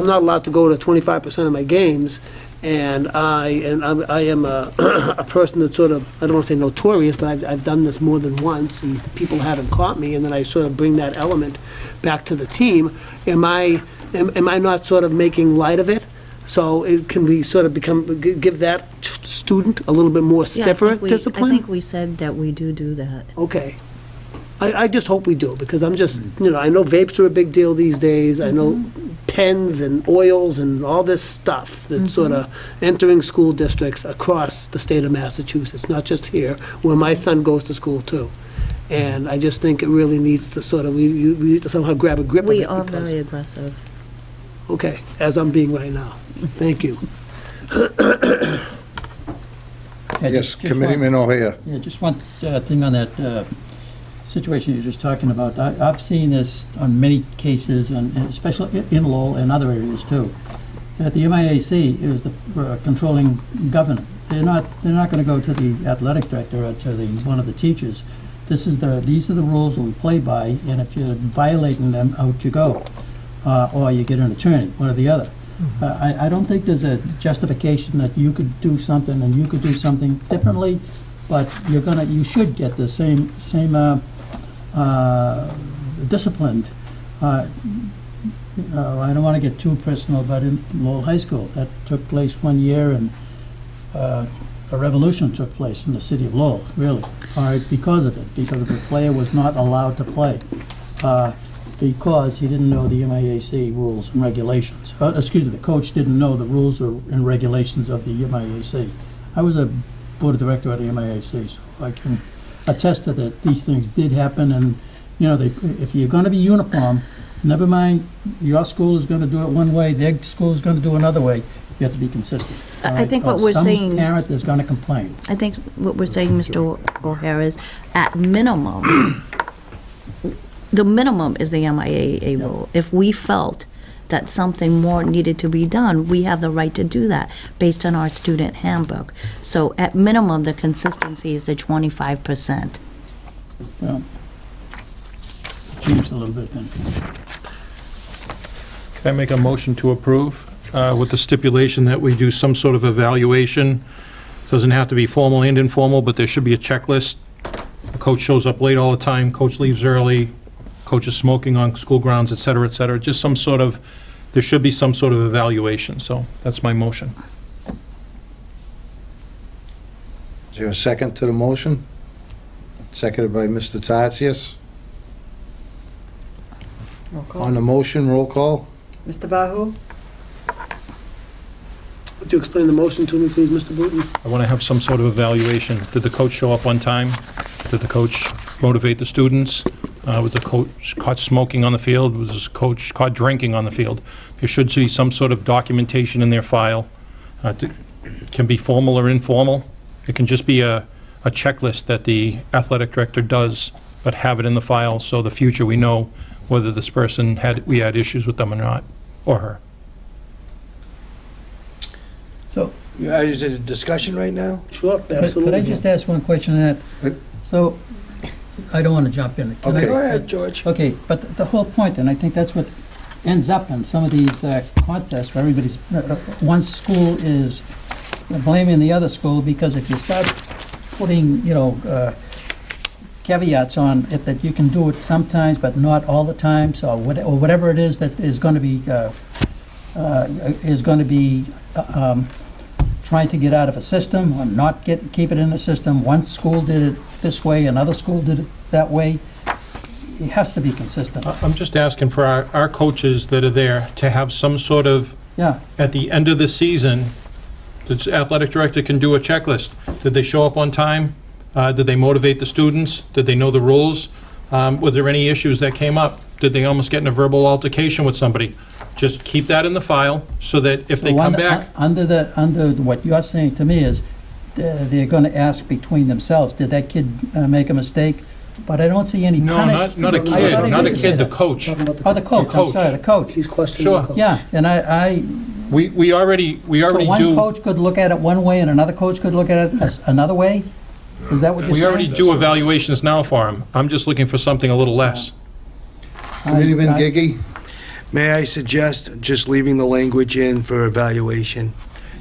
not allowed to go to 25% of my games, and I am a person that's sort of, I don't want to say notorious, but I've done this more than once, and people haven't caught me, and then I sort of bring that element back to the team. Am I not sort of making light of it? So it can be sort of give that student a little bit more stiffer discipline? I think we said that we do that. Okay. I just hope we do, because I'm just, I know vapes are a big deal these days. I know pens and oils and all this stuff that's sort of entering school districts across the state of Massachusetts, not just here, where my son goes to school too. And I just think it really needs to sort of, we need to somehow grab a grip of it. We are because- very aggressive. Okay, as I'm being right now. Thank you. Yes, Committeeman O'Hare. Yeah, just one thing on that situation you're just talking about. I've seen this on many cases, and especially in Lowell and other areas too, that the MIAC is the controlling governor. They're not going to go to the athletic director or to one of the teachers. These are the rules that we play by, and if you're violating them, out you go, or you get an attorney, one or the other. I don't think there's a justification that you could do something and you could do something differently, but you should get the same disciplined. I don't want to get too personal, but in Lowell High School, that took place one year, and a revolution took place in the city of Lowell, really, because of it, because the player was not allowed to play. Because he didn't know the MIAC rules and regulations. The coach didn't know the rules and regulations of the MIAC. I was a board director at the MIAC, so I can attest to that these things did happen, and if you're going to be uniform, never mind your school is going to do it one way, their school is going to do another way. You have to be consistent. I think what we're saying. Some parent is going to complain. I think what we're saying, Mr. O'Hara, is at minimum, the minimum is the MIAA rule. If we felt that something more needed to be done, we have the right to do that based on our student handbook. So at minimum, the consistency is the 25%. Well, changed a little bit then. Can I make a motion to approve with the stipulation that we do some sort of evaluation Doesn't have to be formal and informal, but there should be a checklist. The coach shows up late all the time, coach leaves early, coach is smoking on school grounds, et cetera, et cetera. Just some sort of, there should be some sort of evaluation, so that's my motion. Is there a second to the motion? Seconded by Mr. Tatsias. Roll call. On the motion, roll call. Mr. Bahou? Would you explain the motion to me, please, Mr. Booton? I want to have some sort of evaluation. Did the coach show up on time? Did the coach motivate the students? Was the coach caught smoking on the field? Was the coach caught drinking on the field? There should be some sort of documentation in their file. It can be formal or informal. It can just be a checklist that the athletic director does, but have it in the file so the future we know whether this person we had issues with them or not, or her. So, Is it a discussion right now? Sure, absolutely. could I just ask one question on that? So, I don't want to jump in. Can I- Okay, go ahead, George. Okay, but the whole point, and I think that's what ends up in some of these contests where everybody's, one school is blaming the other school, because if you start putting, caveats on it, that you can do it sometimes, but not all the time, so, or whatever it is that is going to be, trying to get out of a system, or not keep it in the system. One school did it this way, another school did it that way. It has to be consistent. I'm just asking for our coaches that are there to have some sort of, Yeah, at the end of the season, the athletic director can do a checklist. Did they show up on time? Did they motivate the students? Did they know the rules? Were there any issues that came up? Did they almost get in a verbal altercation with somebody? Just keep that in the file so that if they So come under- back, Under what you're saying to me is, they're gonna ask between themselves, did that kid make a mistake? But I don't see any no, punish. not a I kid, thought not a he kid, the said coach. Talking about Oh, the coach, I'm coach. sorry, the coach. He's questioning Sure. the coach. Yeah, and I, We already so one do, coach could look at it one way and another coach could look at it another way? Is that what you're saying? we already do evaluations now for them. I'm just looking for something a little less. Committeeman Gigi? May I suggest just leaving the language in for evaluation?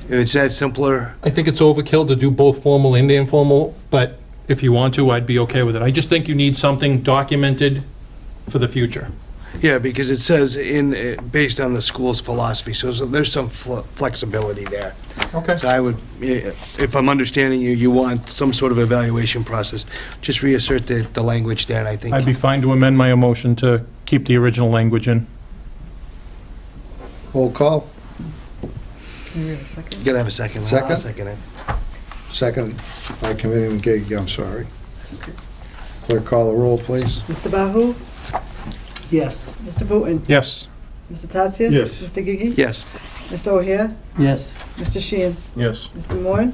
It's that simpler. I think it's overkill to do both formal and informal, but if you want to, I'd be okay with it. I just think you need something documented for the future. Yeah, because it says based on the school's philosophy, so there's some flexibility there. Okay. So I would, if I'm understanding you, you want some sort of evaluation process. Just reassert the language there, and I think. I'd be fine to amend my motion to keep the original language in. Roll call. Can we have a second? You gotta have a second. Second? I'll second it. Second by Committeeman Gigi, I'm sorry. Clerk, call the roll, please. Mr. Bahou? Yes. Mr. Booton? Yes. Mr. Tatsias? Yes. Mr. Gigi? Yes. Mr. O'Hare? Yes. Mr. Sheehan? Yes. Mr. Moore?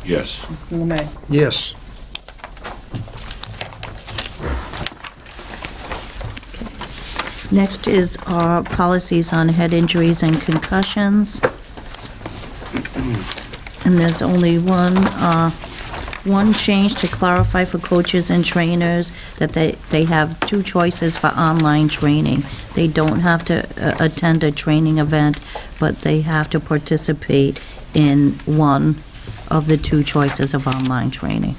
Yes. Mr. Lemay? Yes. Next is our policies on head injuries and concussions. And there's only one change to clarify for coaches and trainers that they have two choices for online training. They don't have to attend a training event, but they have to participate in one of the two choices of online training.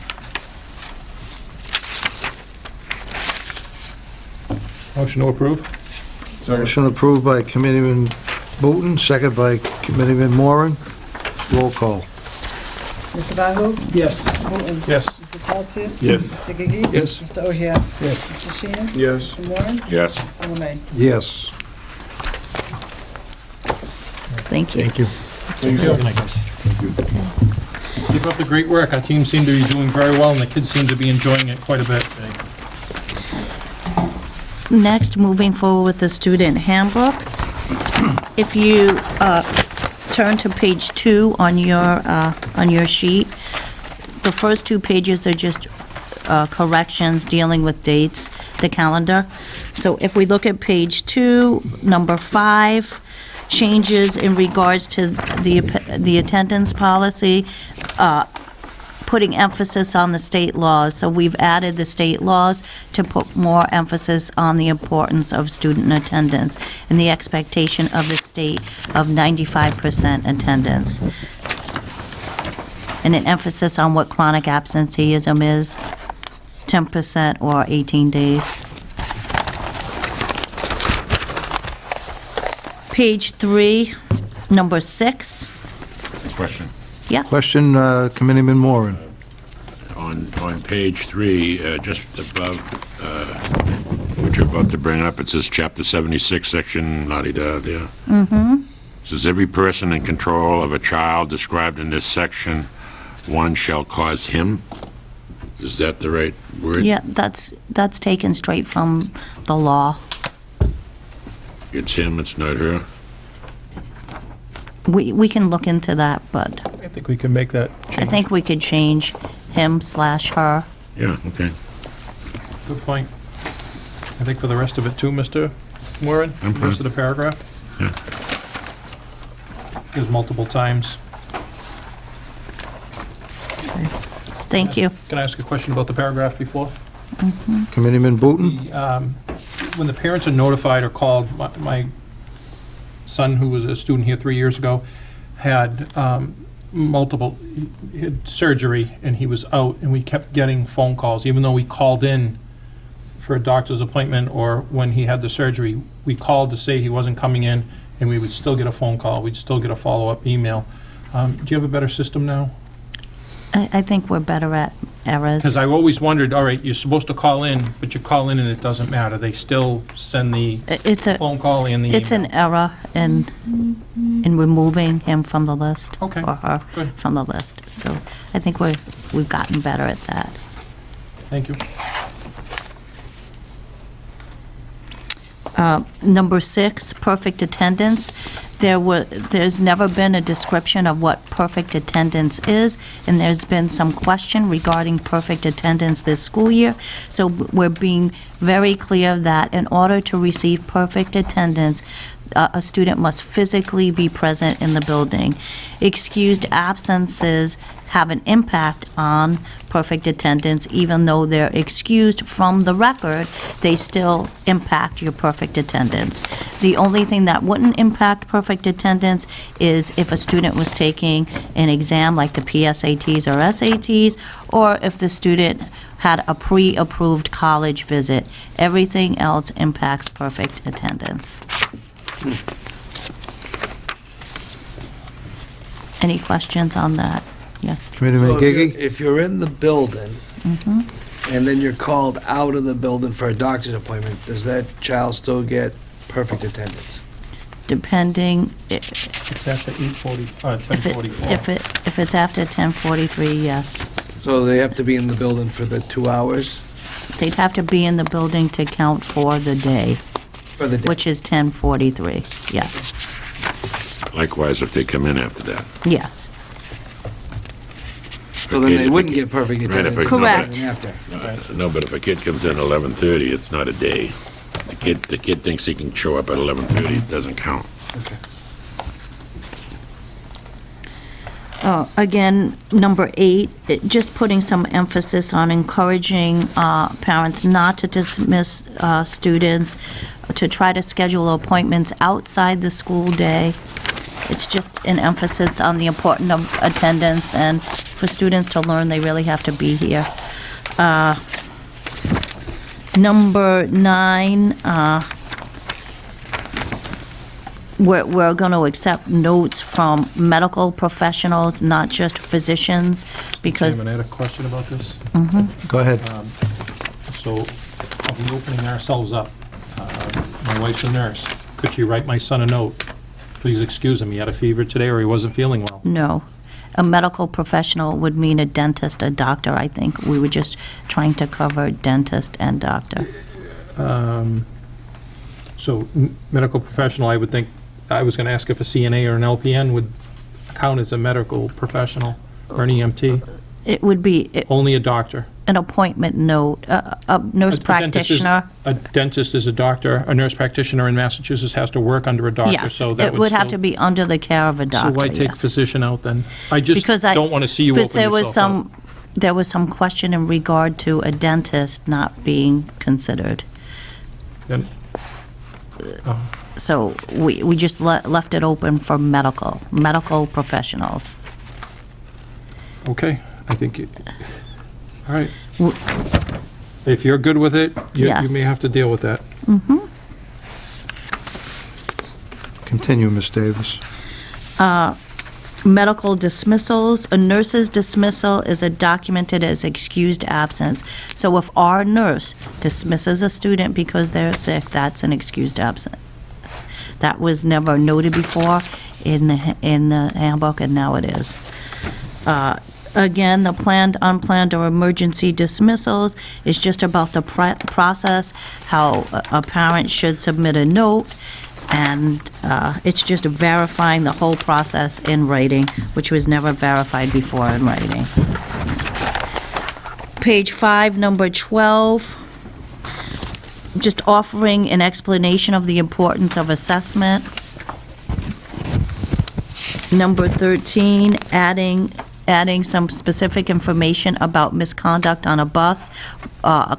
Motion to approve? Motion approved by Committeeman Booton, second by Committeeman Moran. Roll call. Mr. Bahou? Yes. Mr. Booton? Yes. Mr. Tatsias? Yes. Mr. Gigi? Yes. Mr. O'Hare? Yes. Mr. Sheehan? Yes. Mr. Moore? Yes. Mr. Lemay? Yes. Thank you. Thank you. Keep up the great work. Our team seemed to be doing very well, and the kids seem to be enjoying it quite a bit. Next, moving forward with the student handbook. If you turn to page 2 on your sheet, the first 2 pages are just corrections dealing with dates, the calendar. So if we look at page 2, number 5, changes in regards to the attendance policy, putting emphasis on the state laws. So we've added the state laws to put more emphasis on the importance of student attendance and the expectation of the state of 95% attendance. and an emphasis on what chronic absenteeism is, 10% or 18 days. Page 3, number 6. Question. Yes. Question, Committeeman Moran. On page 3, just above what you're about to bring up, it says Chapter 76, Section la-di-da there. Mm-hmm. It says, every person in control of a child described in this section, one shall cause him. Is that the right word? Yeah, that's taken straight from the law. It's him, it's not her? We can look into that, but I think we can make that change. I think we could change him/her. Yeah, okay. Good point. I think for the rest of it too, Mr. Moran, I'm the rest fine. of the paragraph. Yeah. Gives multiple times. Thank you. Can I ask a question about the paragraph before? Committeeman Booton? When the parents are notified or called, my son, who was a student here 3 years ago, had he had surgery and he was out, and we kept getting phone calls, even though we called in for a doctor's appointment or when he had the surgery, we called to say he wasn't coming in, and we would still get a phone call, we'd still get a follow-up email. Do you have a better system now? I think we're better at errors. Because I've always wondered, all right, you're supposed to call in, but you call in and it doesn't matter. They still send the It's a phone call and the email. it's an error in removing him from the list. Okay, Or her good. from the list. So I think we've gotten better at that. Thank you. Number 6, perfect attendance. There's never been a description of what perfect attendance is, and there's been some question regarding perfect attendance this school year. So we're being very clear that in order to receive perfect attendance, a student must physically be present in the building. Excused absences have an impact on perfect attendance. Even though they're excused from the record, they still impact your perfect attendance. The only thing that wouldn't impact perfect attendance is if a student was taking an exam like the PSATs or SATs, or if the student had a pre-approved college visit. Everything else impacts perfect attendance. Any questions on that? Yes. Committeeman So if Gigi? if you're in the building, and then you're called out of the building for a doctor's appointment, does that child still get perfect attendance? Depending, It's after 10:44. if it's after 10:43, yes. So they have to be in the building for the 2 hours They'd have to be in the building to count for the day, for the day? which is 10:43, yes, Likewise, if they come in after that. yes. So then they wouldn't get perfect Right, attendance. if I- Correct. After. No, but if a kid comes in at 11:30, it's not a day. The kid thinks he can show up at 11:30, it doesn't count. Again, number 8, just putting some emphasis on encouraging parents not to dismiss students, to try to schedule appointments outside the school day. It's just an emphasis on the importance of attendance, and for students to learn, they really have to be here. Number 9, we're going to accept notes from medical professionals, not just physicians, because Chairman, I had a question about this. Go ahead. So, are we opening ourselves up? My wife's a nurse. Could she write my son a note? Please excuse him, he had a fever today or he wasn't feeling well. no. A medical professional would mean a dentist, a doctor, I think. We were just trying to cover dentist and doctor. So, medical professional, I would think, I was going to ask if a CNA or an LPN would count as a medical professional or an EMT. It would be Only a doctor. an appointment note, a nurse A dentist is- practitioner. A dentist is a doctor. A nurse practitioner in Massachusetts has to work under a doctor, Yes, so that it would have still- to be under the care of a So doctor, why take yes. physician out then? I just Because don't want to see you because open yourself up. there was some question in regard to a dentist not being considered. Then- So we just left it open for medical professionals. Okay, I think, all right. If you're good with it, you Yes. may have to deal with that. Continue, Ms. Davis. Medical dismissals, a nurse's dismissal is documented as excused absence. So if our nurse dismisses a student because they're sick, that's an excused absence. That was never noted before in the handbook, and now it is. Again, the planned, unplanned, or emergency dismissals is just about the process, how a parent should submit a note, and it's just verifying the whole process in writing, which was never verified before in writing. Page 5, number 12, just offering an explanation of the importance of assessment. Number 13, adding some specific information about misconduct on a bus,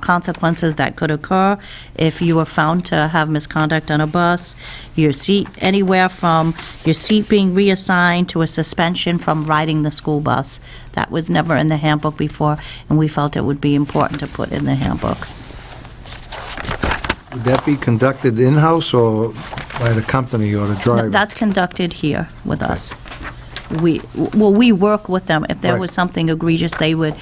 consequences that could occur if you were found to have misconduct on a bus, your seat, anywhere from your seat being reassigned to a suspension from riding the school bus. That was never in the handbook before, and we felt it would be important to put in the handbook. Would that be conducted in-house or by the company or the driver? That's conducted here with us. We work with them. If there was something egregious, they would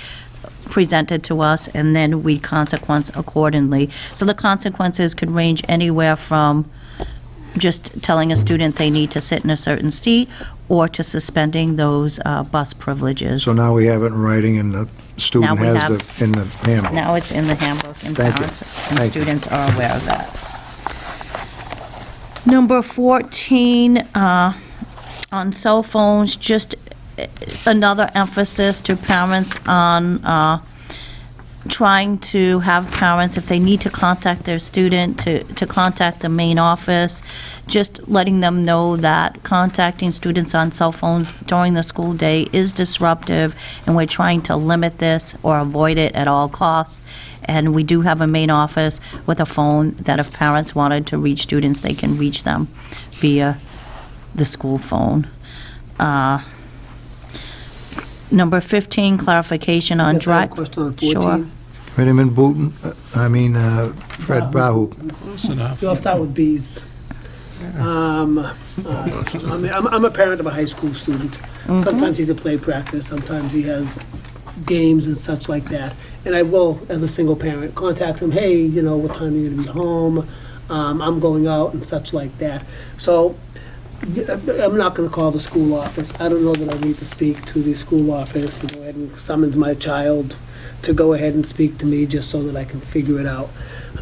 present it to us, and then we consequence accordingly. So the consequences could range anywhere from just telling a student they need to sit in a certain seat, or to suspending those bus privileges. So now we have it in writing and the student Now we has it in the handbook. Now it's in the handbook, and Thank you. parents and Thank you. students are aware of that. Number 14, on cell phones, just another emphasis to parents on trying to have parents, if they need to contact their student, to contact the main office, just letting them know that contacting students on cell phones during the school day is disruptive, and we're trying to limit this or avoid it at all costs. And we do have a main office with a phone that if parents wanted to reach students, they can reach them via the school phone. Number 15, clarification on Yes, I have a drive. question on 14. Sure. Committeeman Booton, Fred Bahou. Close enough. I'll start with B's. I'm a parent of a high school student. Sometimes he's at play practice, sometimes he has games and such like that. And I will, as a single parent, contact him, hey, you know, what time are you gonna be home? I'm going out and such like that. So I'm not gonna call the school office. I don't know that I need to speak to the school office to go ahead and summons my child to go ahead and speak to me, just so that I can figure it out.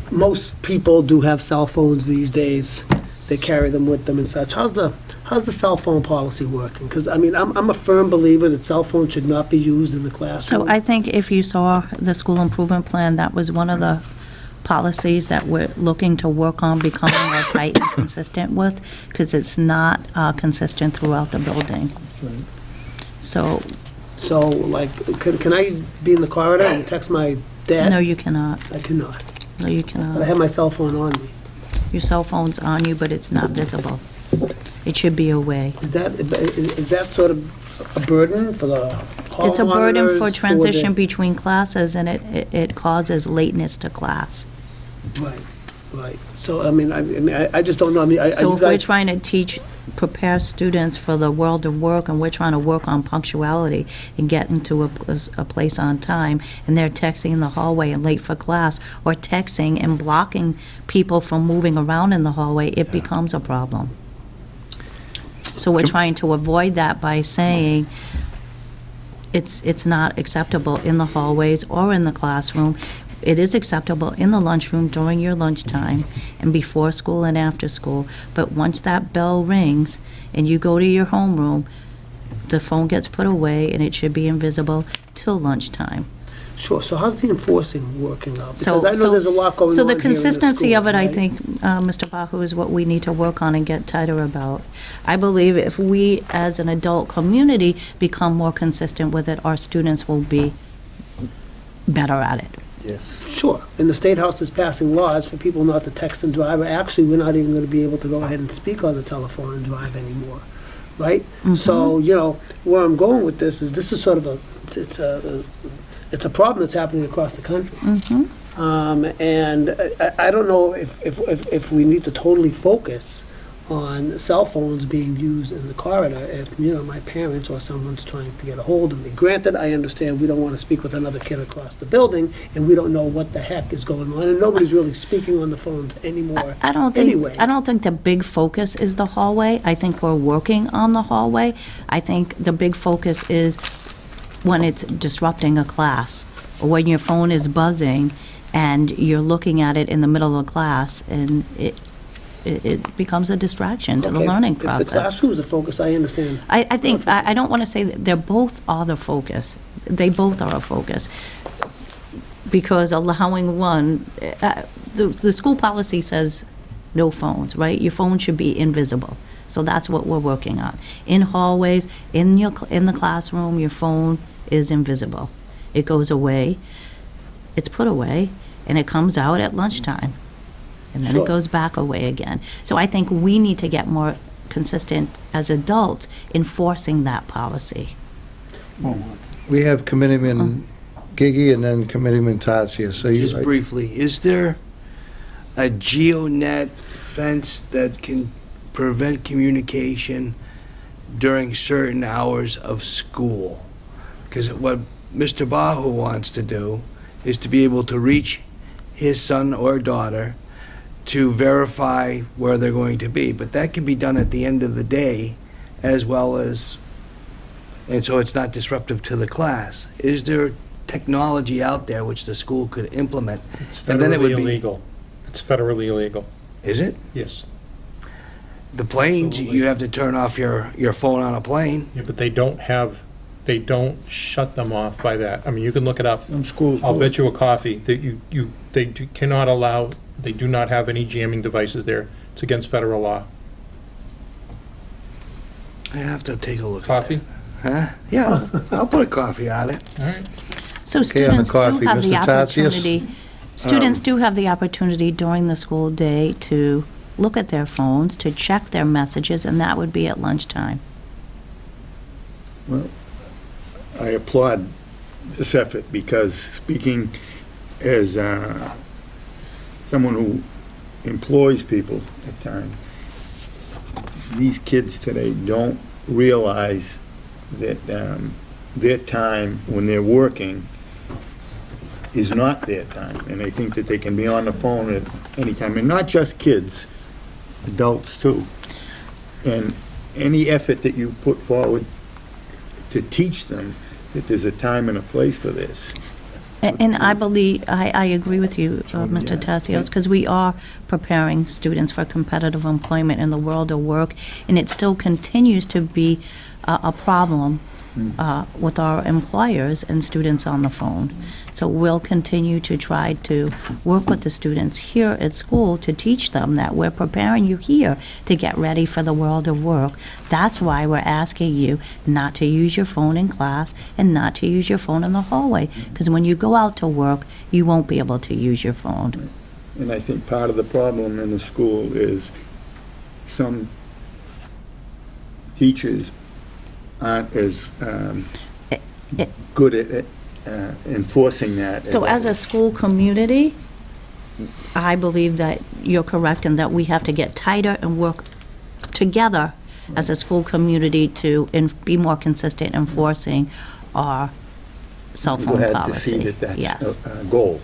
Most people do have cell phones these days. They carry them with them and such. How's the cell phone policy working? Because, I mean, I'm a firm believer that cell phones should not be used in the classroom. So I think if you saw the school improvement plan, that was one of the policies that we're looking to work on becoming more tight and consistent with, because it's not consistent throughout the building. So, like, can I be in the corridor and text my dad? no, you cannot. I cannot. No, you But I cannot. have my cell phone on me. Your cell phone's on you, but it's not visible. It should be away. Is that sort of a burden for the hall It's a burden for monitors, transition between classes, and it causes lateness to class. Right. So, I mean, I just don't know. I mean, So you if we're guys, trying to prepare students for the world of work, and we're trying to work on punctuality and getting to a place on time, and they're texting in the hallway and late for class, or texting and blocking people from moving around in the hallway, it becomes a problem. So we're trying to avoid that by saying it's not acceptable in the hallways or in the classroom. It is acceptable in the lunchroom during your lunchtime and before school and after school. But once that bell rings and you go to your homeroom, the phone gets put away, and it should be invisible till lunchtime. sure. So how's the enforcing working out? So- Because I know there's a lot going on So the here in the consistency of school, it, I right? think, Mr. Bahou, is what we need to work on and get tighter about. I believe if we, as an adult community, become more consistent with it, our students will be better at it. Sure, and the State House is passing laws for people not to text and drive. Actually, we're not even going to be able to go ahead and speak on the telephone and drive anymore, right? So, you know, where I'm going with this is sort of a it's a problem that's happening across the country. And I don't know if we need to totally focus on cell phones being used in the corridor if, my parents or someone's trying to get a hold of me. Granted, I understand we don't want to speak with another kid across the building, and we don't know what the heck is going on, and nobody's really speaking on the phones anymore. I don't think the big focus is the hallway. I think we're working on the hallway. I think the big focus is when it's disrupting a class, or when your phone is buzzing and you're looking at it in the middle of the class, and it becomes a distraction to the learning process. If the classroom's the focus, I understand. I think, I don't want to say that they're both are the focus. They both are a focus. Because allowing one, the school policy says no phones, right? Your phone should be invisible. So that's what we're working on. In hallways, in the classroom, your phone is invisible. It goes away, it's put away, and it comes out at lunchtime. And then it goes back away again. So I think we need to get more consistent as adults enforcing that policy. We have Committeeman Gigi and then Committeeman Tots here. So Just briefly, is there a GeoNet fence that can prevent communication during certain hours of school? Because what Mr. Bahou wants to do is to be able to reach his son or daughter to verify where they're going to be. But that can be done at the end of the day as well as, and so it's not disruptive to the class. Is there technology out there which the school could implement? It's And then it would federally be- illegal. It's federally illegal. Is it? Yes. The planes, Absolutely. you have to turn off your phone on a plane. Yeah, but they don't shut them off by that. I mean, you can look it up. Some schools I'll do. bet you a coffee that cannot allow, they do not have any jamming devices there. It's against federal law. I have to take a look Coffee? at it. Huh? Yeah, I'll put a coffee on it. All right. So on the students do coffee, have the Mr. Tatsias? opportunity, students do have the opportunity during the school day to look at their phones, to check their messages, and that would be at lunchtime. Well, I applaud this effort because speaking as someone who employs people at times, these kids today don't realize that their time when they're working is not their time. And they think that they can be on the phone at any time. And not just kids, adults too. And any effort that you put forward to teach them that there's a time and a place for this. And I believe, I agree with you, Mr. Tatsios, because we are preparing students for competitive employment in the world of work, and it still continues to be a problem with our employers and students on the phone. So we'll continue to try to work with the students here at school to teach them that we're preparing you here to get ready for the world of work. That's why we're asking you not to use your phone in class and not to use your phone in the hallway, because when you go out to work, you won't be able to use your phone. And I think part of the problem in the school is some teachers aren't as good at enforcing that. So as a school community, I believe that you're correct in that we have to get tighter and work together as a school community to be more consistent enforcing our cell phone Glad policy. to see that that's Yes. a goal.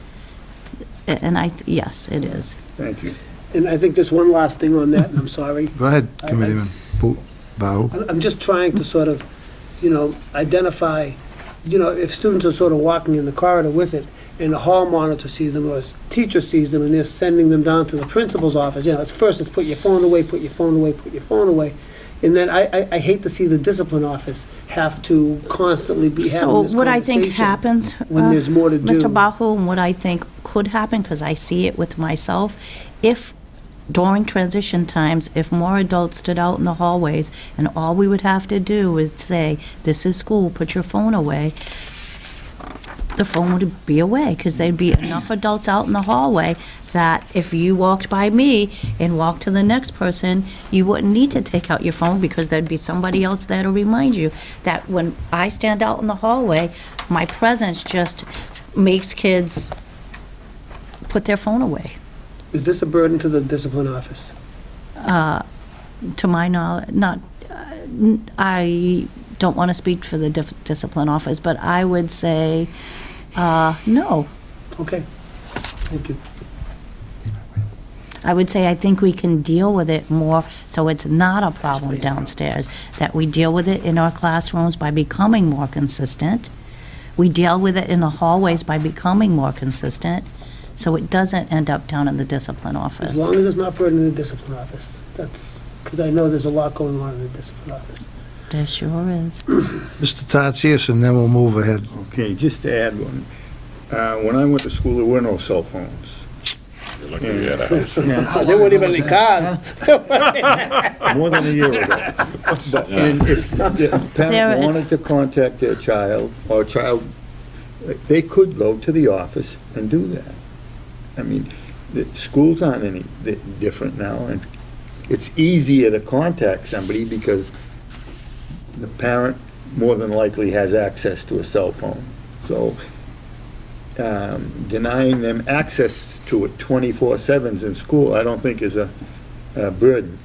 And yes, it is. Thank you. And I think just one last thing on that, and I'm sorry. Go ahead, Committeeman Bahou. I'm just trying to sort of, identify, if students are sort of walking in the corridor with it, and the hall monitor sees them, or a teacher sees them, and they're sending them down to the principal's office, it's put your phone away, put your phone away, put your phone away. And then I hate to see the discipline office have to constantly be having this So conversation. what I think happens, when there's more to do. Mr. Bahou, and what I think could happen, because I see it with myself, if during transition times, if more adults stood out in the hallways and all we would have to do is say, this is school, put your phone away, the phone would be away, because there'd be enough adults out in the hallway that if you walked by me and walked to the next person, you wouldn't need to take out your phone, because there'd be somebody else there to remind you that when I stand out in the hallway, my presence just makes kids put their phone away. Is this a burden to the discipline office? To my knowledge, not, I don't want to speak for the discipline office, but I would say, no. Okay, thank you. I would say I think we can deal with it more, so it's not a problem downstairs, that we deal with it in our classrooms by becoming more consistent. We deal with it in the hallways by becoming more consistent, so it doesn't end up down in the discipline office. As long as it's not burden in the discipline office. That's, because I know there's a lot going on in the discipline office. There sure is. Mr. Tatsias, and then we'll move ahead. Okay, just to add one. When I went to school, there were no cell phones. You're looking at us. Yeah. There weren't even any cars. More than a year ago. But, and if the parent wanted to contact their child, or child, they could go to the office and do that. I mean, the schools aren't any different now, and it's easier to contact somebody because the parent more than likely has access to a cell phone. So denying them access to it 24/7 in school, I don't think is a burden.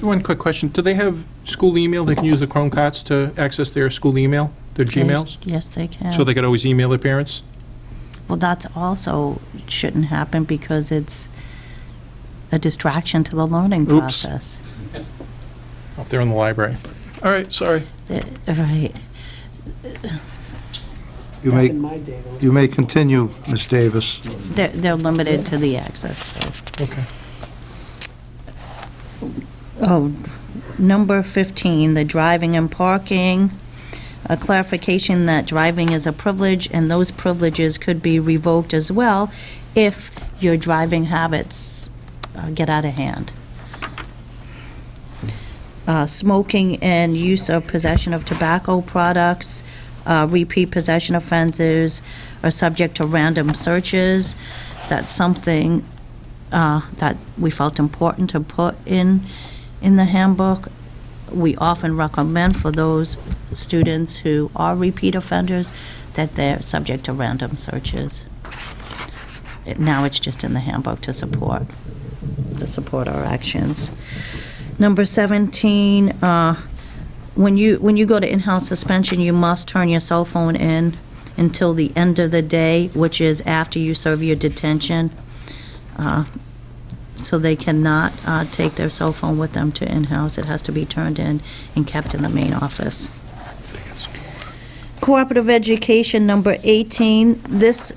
One quick question. Do they have school email? They can use the Chromecasts to access their school email, their Gmails? Yes, they can. So they could always email their parents? Well, that's also shouldn't happen, because it's a distraction to the learning Oops. process. If they're in the library. All right, sorry. Right. You Back may, in my day, though. you may continue, Ms. Davis. They're limited to the access, though. Okay. Oh, number 15, the driving and parking. A clarification that driving is a privilege, and those privileges could be revoked as well if your driving habits get out of hand. Smoking and use or possession of tobacco products, repeat possession offenders are subject to random searches. That's something that we felt important to put in the handbook. We often recommend for those students who are repeat offenders that they're subject to random searches. Now it's just in the handbook to support our actions. Number 17, when you go to in-house suspension, you must turn your cell phone in until the end of the day, which is after you serve your detention. So they cannot take their cell phone with them to in-house. It has to be turned in and kept in the main office. Cooperative education, number 18. This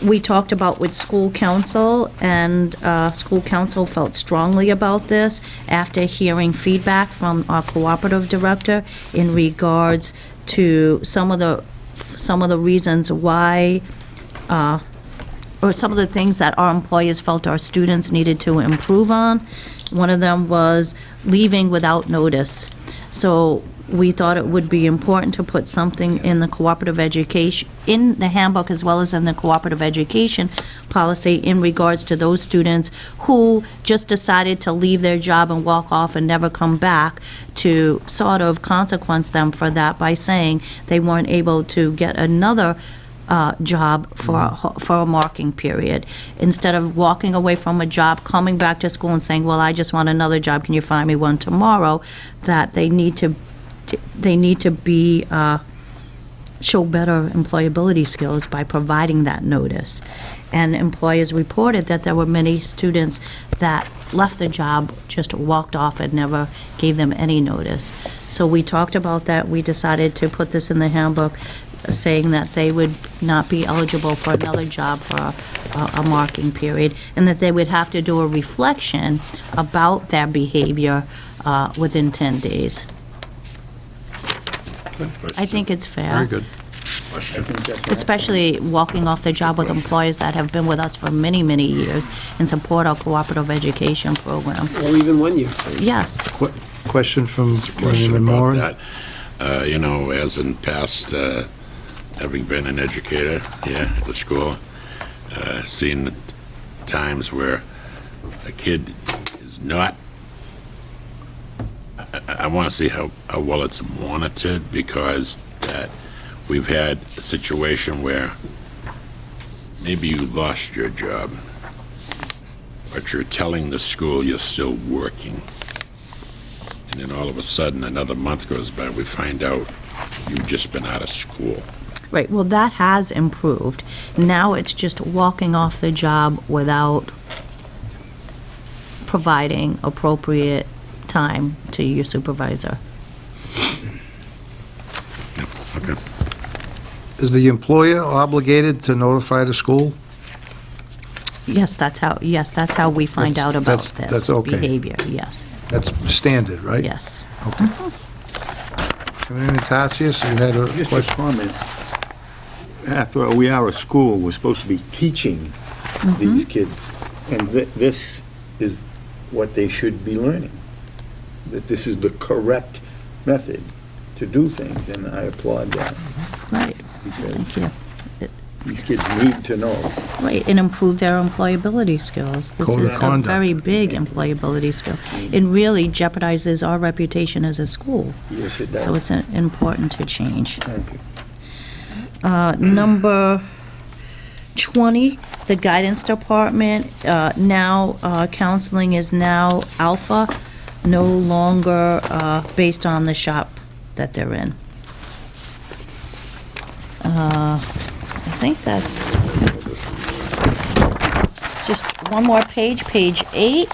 we talked about with school council, and school council felt strongly about this after hearing feedback from our cooperative director in regards to some of the reasons why, or some of the things that our employers felt our students needed to improve on. One of them was leaving without notice. So we thought it would be important to put something in the cooperative education, in the handbook as well as in the cooperative education policy in regards to those students who just decided to leave their job and walk off and never come back, to sort of consequence them for that by saying they weren't able to get another job for a marking period. Instead of walking away from a job, coming back to school and saying, well, I just want another job, can you find me one tomorrow, that they need to be, show better employability skills by providing that notice. And employers reported that there were many students that left the job, just walked off and never gave them any notice. So we talked about that. We decided to put this in the handbook, saying that they would not be eligible for another job for a marking period, and that they would have to do a reflection about their behavior within 10 days. I think it's fair. Very good. Especially walking off the job with employers that have been with us for many, many years and support our cooperative education program. Or even 1 year. Yes. Question from Question Councilman about Moran. that. As in past having been an educator here at the school, seen times where a kid is not, I want to see how well it's monitored, because that we've had a situation where maybe you lost your job, but you're telling the school you're still working. And then all of a sudden, another month goes by, we find out you've just been out of school. Right, well, that has improved. Now it's just walking off the job without providing appropriate time to your supervisor. Okay. Is the employer obligated to notify the school? Yes, that's how we find out about That's this okay. behavior, yes, That's standard, right? yes. Okay. Commissioner Tatsias, you had a Just a question? comment. After all, we are a school, we're supposed to be teaching these kids, and this is what they should be learning, that this is the correct method to do things, and I applaud that. Right, Because thank you. these kids need to know. Right, and improve their employability skills. This Code of is a conduct. very big employability skill. It really jeopardizes our reputation as a school, Yes, it does. so it's important to change. Thank you. Number 20, the guidance department, now counseling is now alpha, no longer based on the shop that they're in. I think that's just one more page, page 8.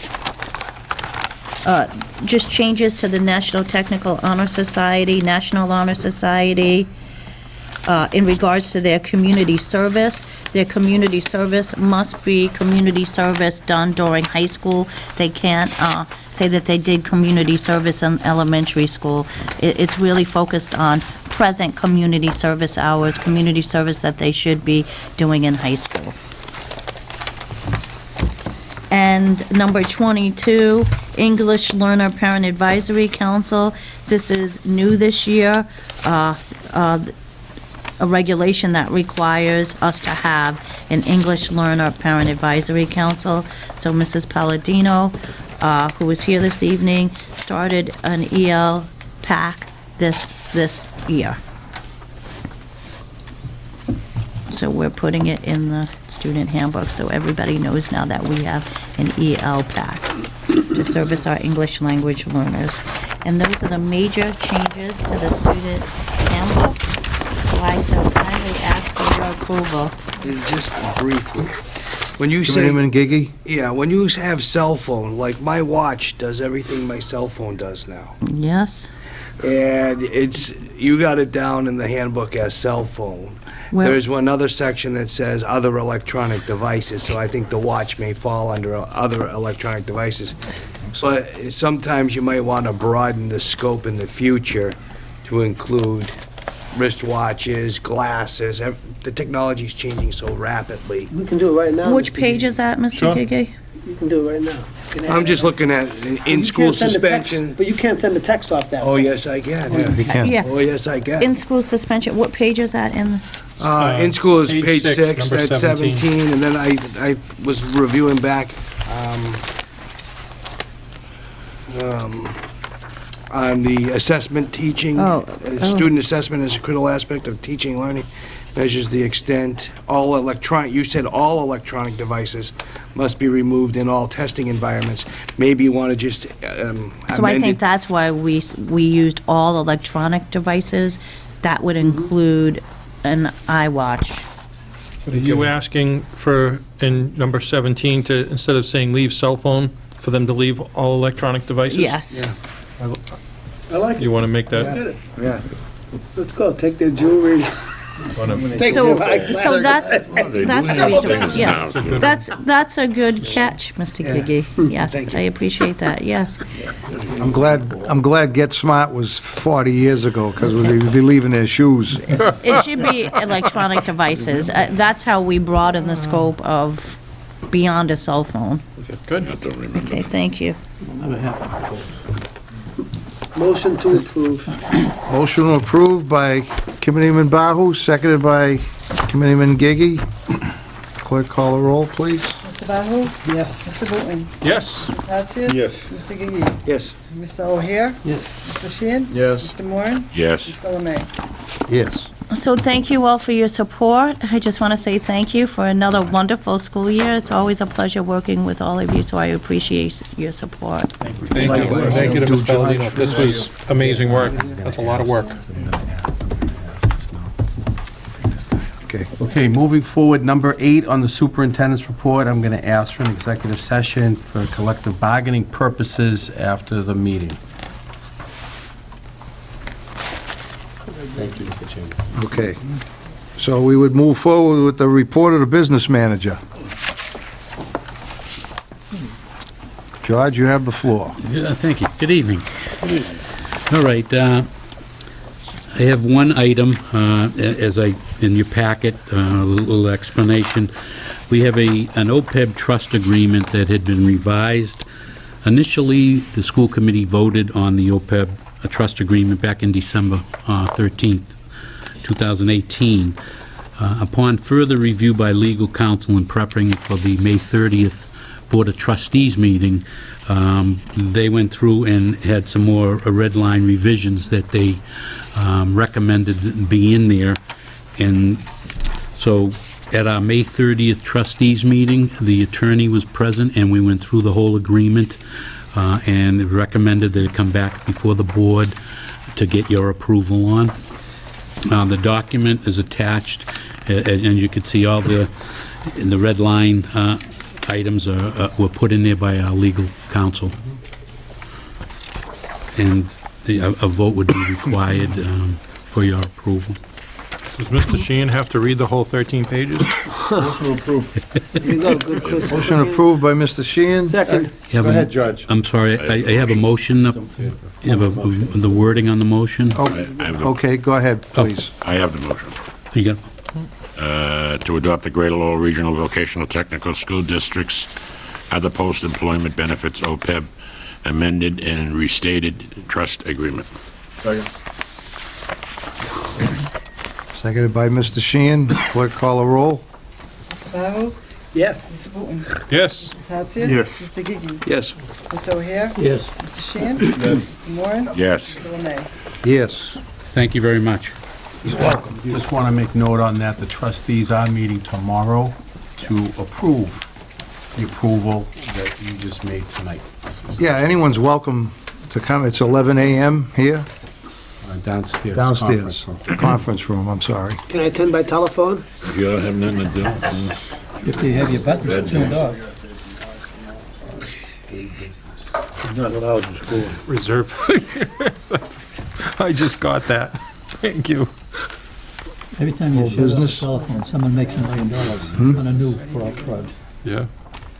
Just changes to the National Technical Honor Society, National Honor Society, in regards to their community service. Their community service must be community service done during high school. They can't say that they did community service in elementary school. It's really focused on present community service hours, community service that they should be doing in high school. And number 22, English Learner Parent Advisory Council. This is new this year. A regulation that requires us to have an English Learner Parent Advisory Council. So Mrs. Palladino, who is here this evening, started an EL PAC this year. So we're putting it in the student handbook, so everybody knows now that we have an EL PAC to service our English language learners. And those are the major changes to the student handbook. So I so kindly ask for your approval. Just briefly, when you say, Committeeman Gigi? yeah, when you have cell phone, like my watch does everything my cell phone does now. Yes? And you got it down in the handbook as cell phone. Where- There's one other section that says other electronic devices, so I think the watch may fall under other electronic devices. But sometimes you might want to broaden the scope in the future to include wristwatches, glasses. The technology's changing so rapidly. We can do it right now. Which Mr. page Gigi. is that, Mr. Sure. Gigi? You can do it right now. You can I'm add just it. looking at You in-school can't send a text, suspension. But you can't send a text off that. Oh, yes, I can, yeah. You can. Yeah. Oh, yes, I can. In-school suspension, what page is that in? In school is Page page six, 6, number that's 17. 17, and then I was reviewing back on the assessment teaching. Student assessment is a critical aspect of teaching and learning, measures the extent. You said all electronic devices must be removed in all testing environments. Maybe you want to just So I amend think it. that's why we used all electronic devices. That would include an iWatch. Are you asking for, in number 17, to, instead of saying leave cell phone, for them to leave all electronic devices? Yes. I like You it. want to make that? Get it. Yeah. Let's go, take their jewelry. Take So, their eyeglasses. so that's They do reasonable. have things Yes, now, too. that's a good catch, Mr. Gigi. Yes, Thank you. I appreciate that, yes. I'm glad Get Smart was 40 years ago, because we'd be leaving their shoes. It should be electronic devices. That's how we broaden the scope of beyond a cell phone. I don't remember. Okay, thank you. Motion to approve. Motion approved by Committeeman Bahou, seconded by Committeeman Gigi. Clerk, call the roll, please. Mr. Bahou? Yes. Mr. Bowen? Yes. Ms. Hatzius? Yes. Mr. Gigi? Yes. Mr. O'Hare? Yes. Mr. Sheehan? Yes. Mr. Moran? Yes. Mr. Lemay? Yes. So thank you all for your support. I just want to say thank you for another wonderful school year. It's always a pleasure working with all of you, so I appreciate your support. Thank you. Thank you to Ms. Palladino. This was amazing work. That's a lot of work. Okay. Okay, moving forward, number 8 on the superintendent's report, I'm going to ask for an executive session for collective bargaining purposes after the meeting. Thank you, Mr. Chairman. Okay. So we would move forward with the report of the business manager. George, you have the floor. Thank you. Good evening. All right. I have one item, in your packet, a little explanation. We have an OPEB trust agreement that had been revised. Initially, the school committee voted on the OPEB trust agreement back in December 13th, 2018. Upon further review by legal counsel and preparing for the May 30th Board of Trustees meeting, they went through and had some more red line revisions that they recommended be in there. And so at our May 30th trustees meeting, the attorney was present and we went through the whole agreement and it recommended that it come back before the board to get your approval on. The document is attached, and you can see all the red line items were put in there by our legal counsel. And a vote would be required for your approval. Does Mr. Sheehan have to read the whole 13 pages? Motion approved. You go, good, Chris. Motion approved by Mr. Sheehan. Second. You have Go a- ahead, Judge. I'm sorry, I have a motion up. You have the wording on the motion? Oh, I have the- okay, go ahead, please. I have the motion. You got, To adopt the Greater Lowell Regional Vocational Technical School District's other post-employment benefits, OPEB, amended and restated trust agreement. Seconded by Mr. Sheehan. Clerk, call the roll. Mr. Bahou? Yes. Mr. Bowen? Yes. Ms. Hatzius? Yes. Mr. Gigi? Yes. Mr. O'Hare? Yes. Mr. Sheehan? Mr. Moran? Yes. Mr. Lemay? Yes. thank you very much. Just want to make note on that, the trustees are meeting tomorrow to approve the approval that you just made tonight. Yeah, anyone's welcome to come. It's 11 a.m. here, Downstairs. downstairs. conference room. Conference room, I'm sorry. Can I attend by telephone? If you don't have nothing to do, If you have your buttons turned off. Not allowed in school. Reserve. I just got that. Thank you. Every time you Old shut off the business? telephone, someone makes $1 million on a new project. Yeah.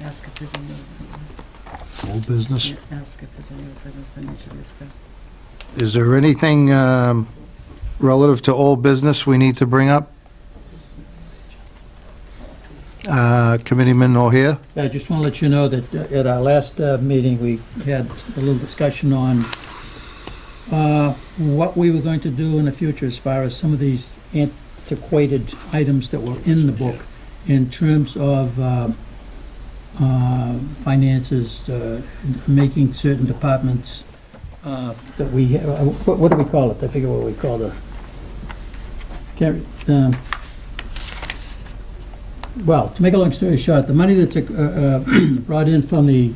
Ask if there's any business. Old business. Ask if there's any business that needs to be discussed. Is there anything relative to old business we need to bring up? Committeeman O'Hare? I just want to let you know that at our last meeting, we had a little discussion on what we were going to do in the future as far as some of these antiquated items that were in the book in terms of finances, making certain departments that we, what do we call it? I forget what we call the, well, to make a long story short, the money that's brought in from the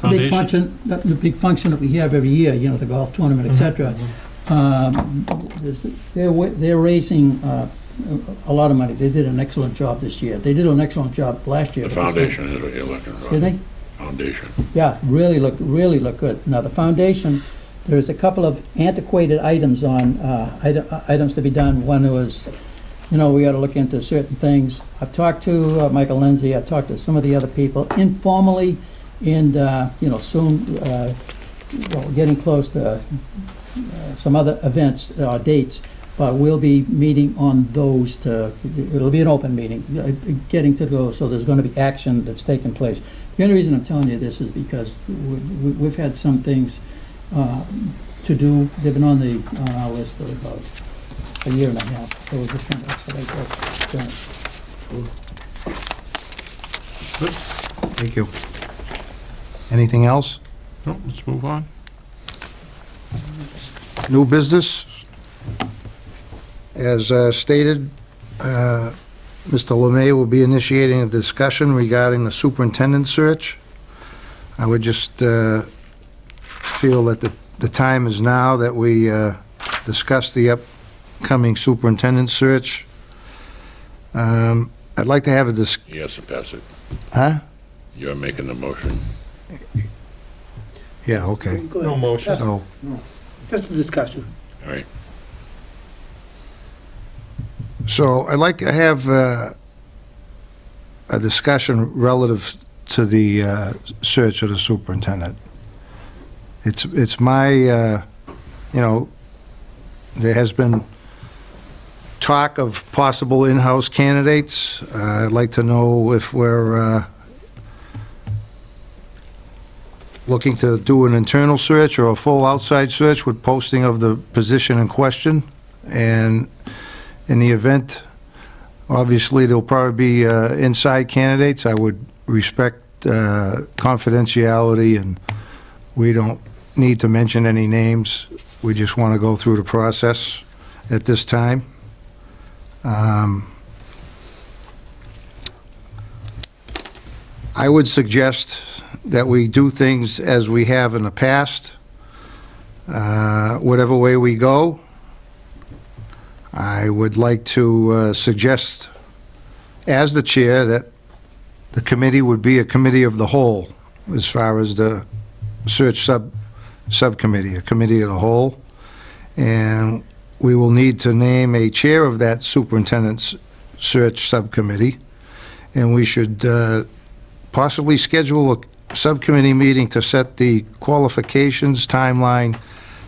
big Foundation? the big function that we have every year, you know, the golf tournament, et cetera, they're raising a lot of money. They did an excellent job this year. They did an excellent job last year. the foundation is what you're looking for. Did they? Foundation. Yeah, really look good. Now, the foundation, there's a couple of antiquated items on, items to be done. One was, you know, we got to look into certain things. I've talked to Michael Lindsay, I've talked to some of the other people informally, and, you know, soon, well, getting close to some other events, dates, but we'll be meeting on those it'll be an open meeting, getting to go, so there's going to be action that's taking place. The only reason I'm telling you this is because we've had some things to do, they've been on our list for about a year and a half. That was the thing, that's what I got. Thank you. Anything else? No, let's move on. New business? As stated, Mr. Lemay will be initiating a discussion regarding the superintendent search. I would just feel that the time is now that we discuss the upcoming superintendent search. I'd like to have a You have to pass it. Huh? You're making the motion. Yeah, okay. Go ahead. No motion. So, Just a discussion. All right. So I'd like to have a discussion relative to the search of the superintendent. It's my, there has been talk of possible in-house candidates. I'd like to know if we're looking to do an internal search or a full outside search with posting of the position in question. And in the event, obviously, there'll probably be inside candidates. I would respect confidentiality, and we don't need to mention any names. We just want to go through the process at this time. I would suggest that we do things as we have in the past. Whatever way we go, I would like to suggest, as the chair, that the committee would be a committee of the whole, as far as the search subcommittee, a committee of the whole. And we will need to name a chair of that superintendent's search subcommittee. And we should possibly schedule a subcommittee meeting to set the qualifications, timeline,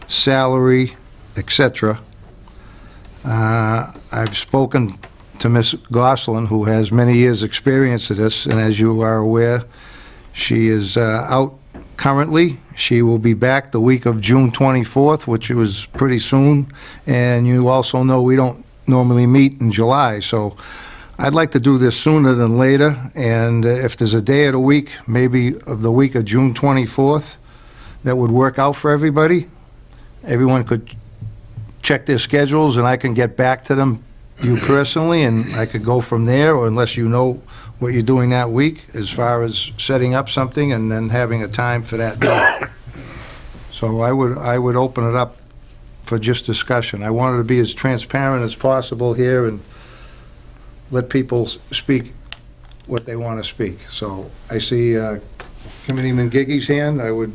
salary, etc. I've spoken to Ms. Gosselin, who has many years' experience of this, and as you are aware, she is out currently. She will be back the week of June 24th, which was pretty soon, and you also know we don't normally meet in July, so I'd like to do this sooner than later, and if there's a day of the week, maybe of the week of June 24th, that would work out for everybody, everyone could check their schedules, and I can get back to them, you personally, and I could go from there, or unless you know what you're doing that week, as far as setting up something and then having a time for that day. So I would open it up for just discussion. I wanted to be as transparent as possible here and let people speak what they want to speak. So I see Committeeman Giggy's hand. I would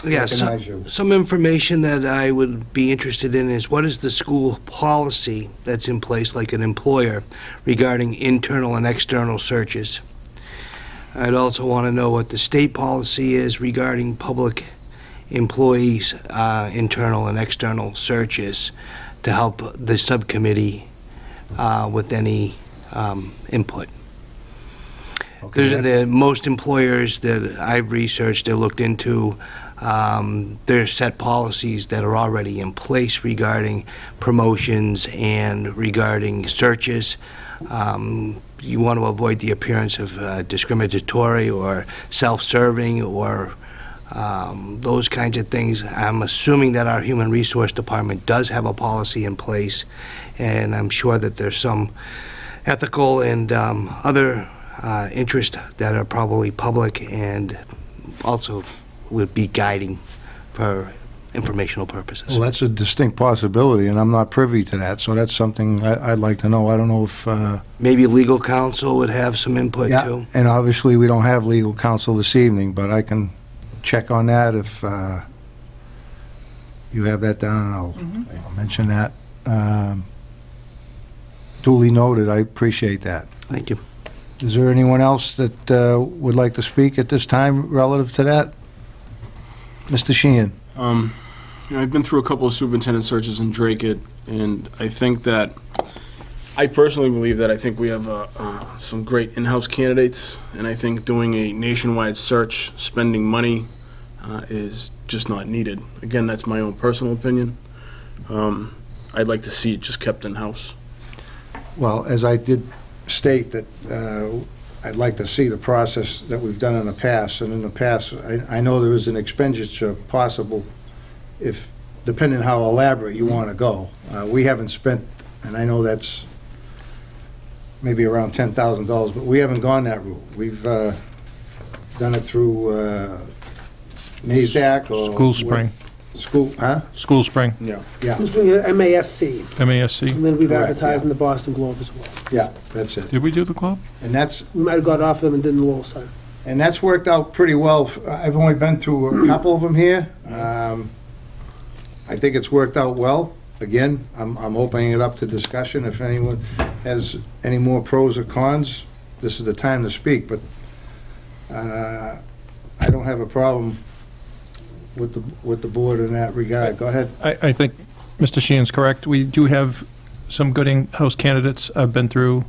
Yes, recognize you. some information that I would be interested in is what is the school policy that's in place, like an employer, regarding internal and external searches? I'd also want to know what the state policy is regarding public employees' internal and external searches to help the subcommittee with any input. Okay. Most employers that I've researched or looked into, there's set policies that are already in place regarding promotions and regarding searches. You want to avoid the appearance of discriminatory or self-serving or those kinds of things. I'm assuming that our Human Resource Department does have a policy in place, and I'm sure that there's some ethical and other interests that are probably public and also would be guiding for informational purposes. Well, that's a distinct possibility, and I'm not privy to that, so that's something I'd like to know. I don't know if... Maybe legal counsel would have some input, Yeah, too. and obviously, we don't have legal counsel this evening, but I can check on that if you have that down, and I'll mention that. Duly noted, I appreciate that. Thank you. Is there anyone else that would like to speak at this time relative to that? Mr. Sheehan? I've been through a couple of superintendent searches in Drake-it, and I think that, I personally believe that I think we have some great in-house candidates, and I think doing a nationwide search, spending money is just not needed. Again, that's my own personal opinion. I'd like to see it just kept in-house. Well, as I did state that I'd like to see the process that we've done in the past, and in the past, I know there is an expenditure possible if, depending how elaborate you want to go. We haven't spent, and I know that's maybe around $10,000, but we haven't gone that route. We've done it through NASDAQ or... School Spring. School, huh? School Spring. Yeah. Yeah, MASC. MASC. And then we've Correct, advertised yeah. in the Boston Globe as well. yeah, that's it. Did we do the club? And that's, We might have got off them and did the Lowell Sun. and that's worked out pretty well. I've only been through a couple of them here. I think it's worked out well. Again, I'm opening it up to discussion. If anyone has any more pros or cons, this is the time to speak, but I don't have a problem with the board in that regard. Go ahead. I think Mr. Sheehan's correct. We do have some good in-house candidates. I've been through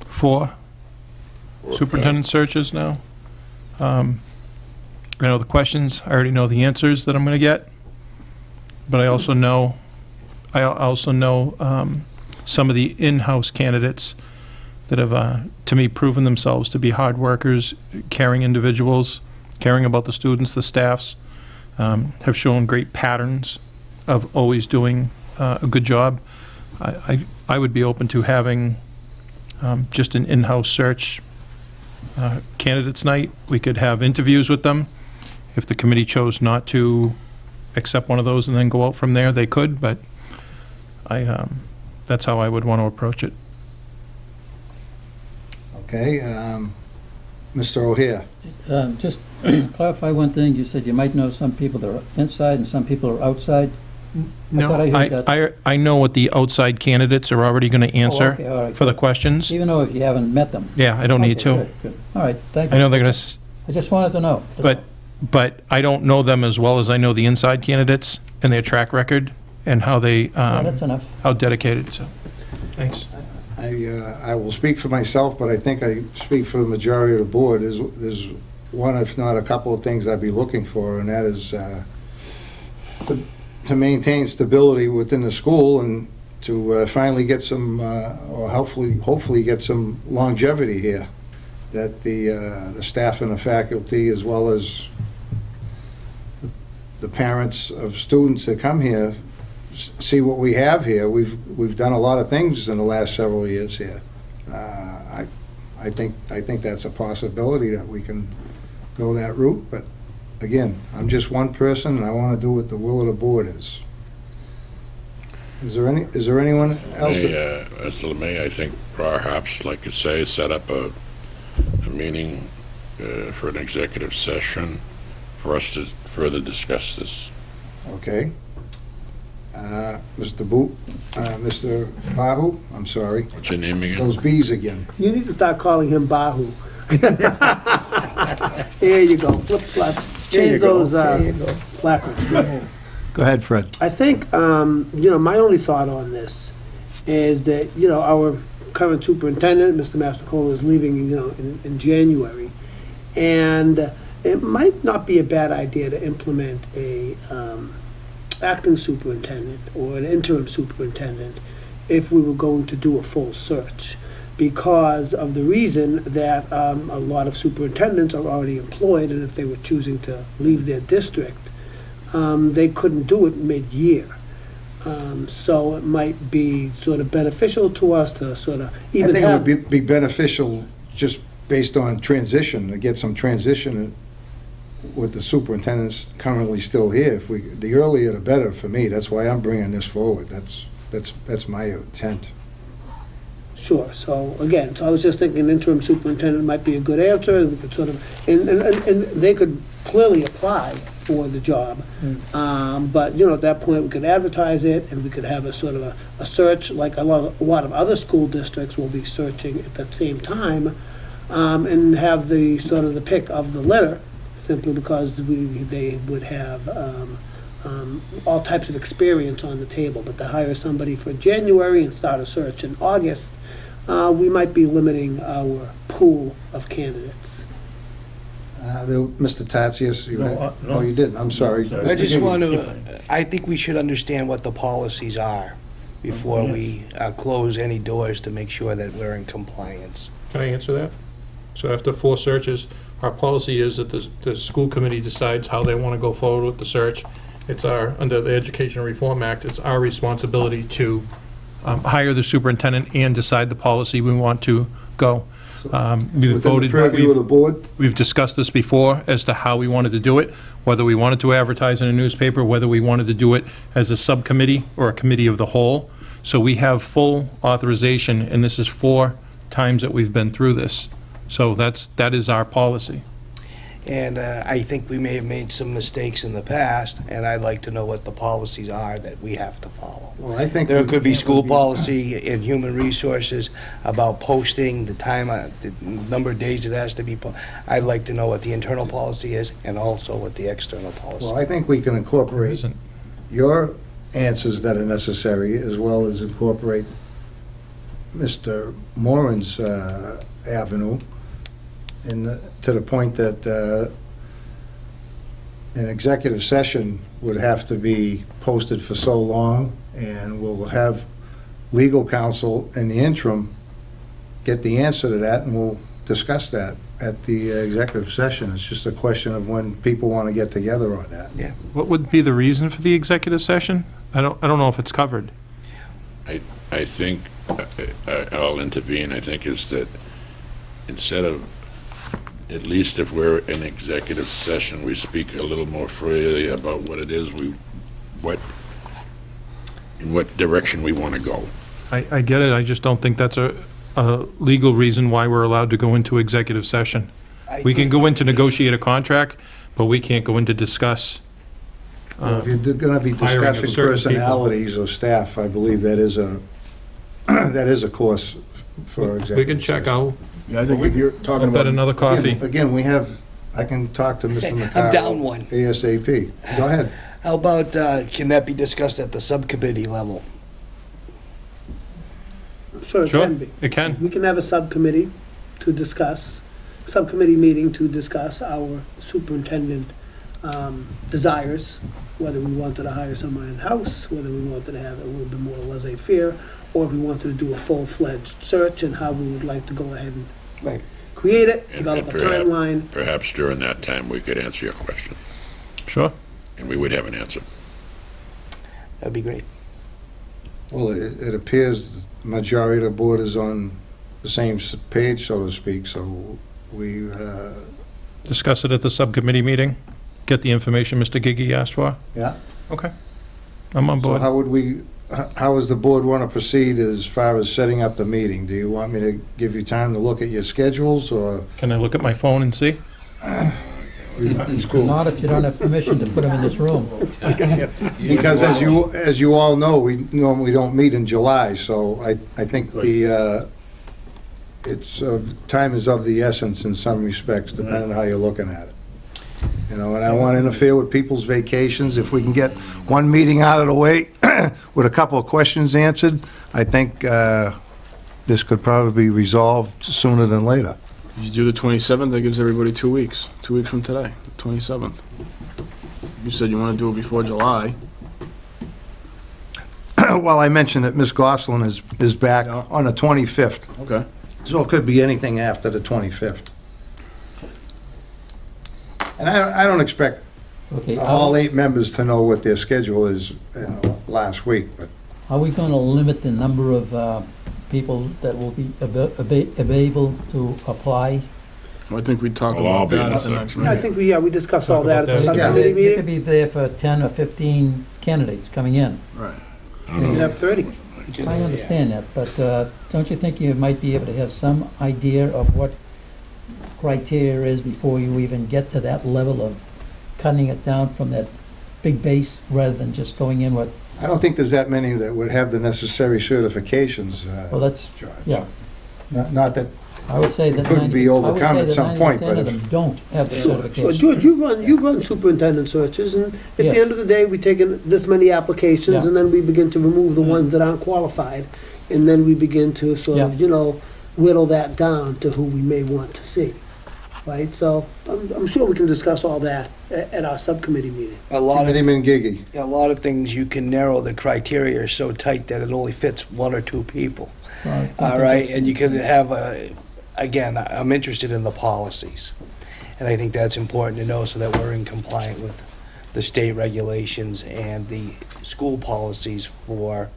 4 superintendent searches now. I know the questions, I already know the answers that I'm going to get, but I also know some of the in-house candidates that have, to me, proven themselves to be hard workers, caring individuals, caring about the students, the staffs, have shown great patterns of always doing a good job. I would be open to having just an in-house search candidates night. We could have interviews with them. If the committee chose not to accept one of those and then go out from there, they could, but that's how I would want to approach it. Okay, Mr. O'Hare. Just clarify one thing. You said you might know some people that are inside and some people are outside. No, thought I heard that. I know what the outside candidates are already going to answer okay, all right, for the questions. Even though if you haven't met them. Yeah, I don't need Okay, to. good, good. All right, thank you. I know they're going to, I just wanted to know. but I don't know them as well as I know the inside candidates and their track record and how they, Yeah, that's enough. how dedicated, so, thanks. I will speak for myself, but I think I speak for the majority of the board. There's one, if not a couple of things I'd be looking for, and that is to maintain stability within the school and to finally get some, or hopefully get some longevity here, that the staff and the faculty, as well as the parents of students that come here, see what we have here. We've done a lot of things in the last several years here. I think that's a possibility that we can go that route, but again, I'm just one person and I want to do what the will of the board is. Is there anyone else? Mr. LeMay, I think perhaps, like you say, set up a meeting for an executive session for us to further discuss this. Okay. Mr. Bahou, I'm sorry. What's your name again? Those bees again. You need to start calling him Bahou. There you go, flip-flop. Change those placards. Go ahead, Fred. I think, my only thought on this is that, our current superintendent, Mr. Mastrocola, is leaving, in January. And it might not be a bad idea to implement a acting superintendent or an interim superintendent if we were going to do a full search, because of the reason that a lot of superintendents are already employed, and if they were choosing to leave their district, they couldn't do it mid-year. So it might be sort of beneficial to us to sort of even I think have... it would be beneficial just based on transition, to get some transition with the superintendents currently still here. The earlier the better for me. That's why I'm bringing this forward. That's my intent. Sure, so again, I was just thinking interim superintendent might be a good answer. We could sort of, and they could clearly apply for the job. But, at that point, we could advertise it, and we could have a sort of a search, like a lot of other school districts will be searching at that same time, and have the sort of the pick of the litter, simply because they would have all types of experience on the table. But to hire somebody for January and start a search in August, we might be limiting our pool of candidates. Mr. Tatsias, you had, No. oh, you didn't, I'm sorry. I just Mr. want Gigi. to, I think we should understand what the policies are before we close any doors to make sure that we're in compliance. Can I answer that? So after 4 searches, our policy is that the school committee decides how they want to go forward with the search. It's under the Education Reform Act, it's our responsibility to hire the superintendent and decide the policy we want to go. We've Within the voted, purview of the board? we've discussed this before as to how we wanted to do it, whether we wanted to advertise in a newspaper, whether we wanted to do it as a subcommittee or a committee of the whole. So we have full authorization, and this is 4 times that we've been through this. So that is our policy. And I think we may have made some mistakes in the past, and I'd like to know what the policies are that we have to follow. Well, I think. There could be school policy in human resources about posting, the time, the number of days it has to be. I'd like to know what the internal policy is and also what the external policy. Well, I think we can incorporate Isn't- your answers that are necessary, as well as incorporate Mr. Moran's avenue, to the point that an executive session would have to be posted for so long, and we'll have legal counsel in the interim get the answer to that, and we'll discuss that at the executive session. It's just a question of when people want to get together on that. Yeah. What would be the reason for the executive session? I don't know if it's covered. I think, I'll intervene, I think is that instead of, at least if we're in executive session, we speak a little more freely about what it is in what direction we want to go. I get it, I just don't think that's a legal reason why we're allowed to go into executive session. We can go in to negotiate a contract, but we can't go in to discuss. Well, if you're going to be hiring of discussing certain people. personalities or staff, I believe that is a, that is a course for executive. We can check out, Yeah, I think if you're talking bet about, another coffee. Again, I can talk to Mr. McCarroll. I'm down one. ASAP. Go ahead. How about, can that be discussed at the subcommittee level? Sure, it Sure, can be. it can. We can have a subcommittee meeting to discuss our superintendent desires, whether we wanted to hire someone in-house, whether we wanted to have a little bit more laissez-faire, or if we wanted to do a full-fledged search and how we would like to go ahead and create it, develop a timeline. Perhaps during that time, we could answer your question, Sure. and we would have an answer. That'd be great. Well, it appears the majority of the board is on the same page, so to speak, so we, Discuss it at the subcommittee meeting, get the information Mr. Gigi asked for. yeah. Okay. I'm on So board. how does the board want to proceed as far as setting up the meeting? Do you want me to give you time to look at your schedules, or? Can I look at my phone and see? Not if you don't have permission to put them in this room. Because as you all know, we normally don't meet in July, so I think time is of the essence in some respects, depending on how you're looking at it. You know, and I don't want to interfere with people's vacations. If we can get one meeting out of the way with a couple of questions answered, I think this could probably be resolved sooner than later. you do the 27th, that gives everybody 2 weeks, 2 weeks from today, 27th. You said you want to do it before July. Well, I mentioned that Ms. Gosselin is back on the 25th, Okay. so it could be anything after the 25th. And I don't expect Okay, all 8 members to know what their schedule is, last week, but are we going to limit the number of people that will be able to apply? I think we talk We'll all about be in that the at the next subcommittee. I meeting. think we discussed all that at the Yeah. subcommittee They could meeting. be there for 10 or 15 candidates coming in. Right. We can have 30. I understand that, but don't you think you might be able to have some idea of what criteria is before you even get to that level of cutting it down from that big base rather than just going in with, I don't think there's that many that would have the necessary certifications. well, that's, George. yeah. Not that, I would say that. couldn't be 90 overcome at some point, I would but say that 90% of them don't have the Sure, certification. George, you run superintendent searches, and at the Yes. end of the day, we take in this many applications, Yeah. and then we begin to remove the ones that aren't qualified, and then we begin to sort of, whittle that down to who we may want to see. right? So I'm sure we can discuss all that at our subcommittee meeting. A lot of, Committeeman Gigi. a lot of things you can narrow, the criteria are so tight that it only fits one or two people. All right, and you can have again, I'm interested in the policies. And I think that's important to know so that we're in compliant with the state regulations and the school policies for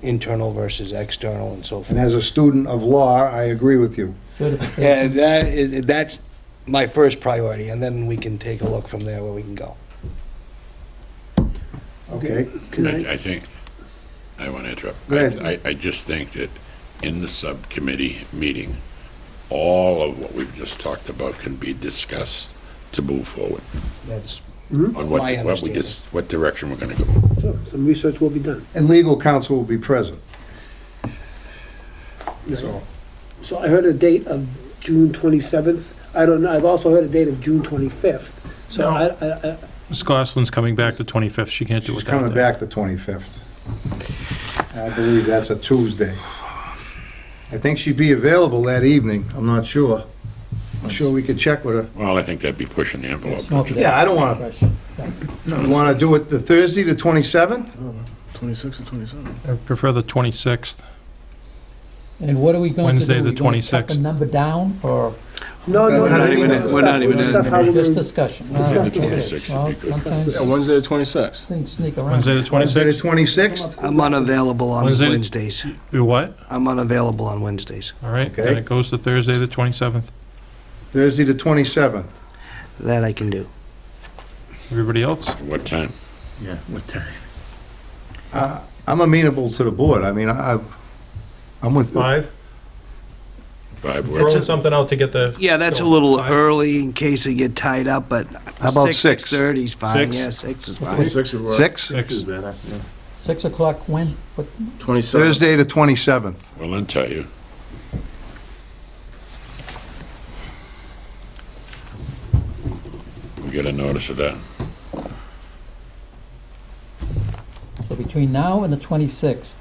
internal versus external and so And forth. as a student of law, I agree with you. And that's my first priority, and then we can take a look from there where we can go. Okay? I think, I want to interrupt. Go ahead. I just think that in the subcommittee meeting, all of what we've just talked about can be discussed to move forward That's on my what we understanding. just, what direction we're going to go. Sure, some research will be done. And legal counsel will be present. So, So I heard a date of June 27th. I don't know, I've also heard a date of June 25th. So I Ms. Gosselin's coming back the 25th. She can't do she's it that coming day. back the 25th. I believe that's a Tuesday. I think she'd be available that evening. I'm not sure. I'm sure we could check with her. Well, I think that'd be pushing the envelope. It's not don't you? Yeah, I don't want to, you want to do it the Thursday, the 27th? 26 or 27? I prefer the 26th. And what are we going to do? Wednesday, the We gonna cut 26th. the number down, or No, We're not even in- we're not even in. Discuss how we're just going to discussion? discuss All right. this. 26 Well, would be good. sometimes Yeah, Wednesday the 26th. things sneak around. Wednesday, the Wednesday, the 26th? 26th? I'm unavailable on Wednesday? Wednesdays. Do what? I'm unavailable on Wednesdays. All right, Okay. then it goes to Thursday, the 27th. Thursday, the 27th. That I can do. Everybody else? What time? Yeah, what time? I'm amenable to the board. I mean, I'm with, 5? 5 Throwing works. something out to get the... Yeah, that's a Go. little 5. early in case I get tied up, but How about 6? 6:30 is fine. 6? Yeah, 6 is fine. 6 would work. 6? 6. 6 o'clock when? What, 27. Thursday, the 27th. Well, I'll tell you. We get a notice of that. so between now and the 26th,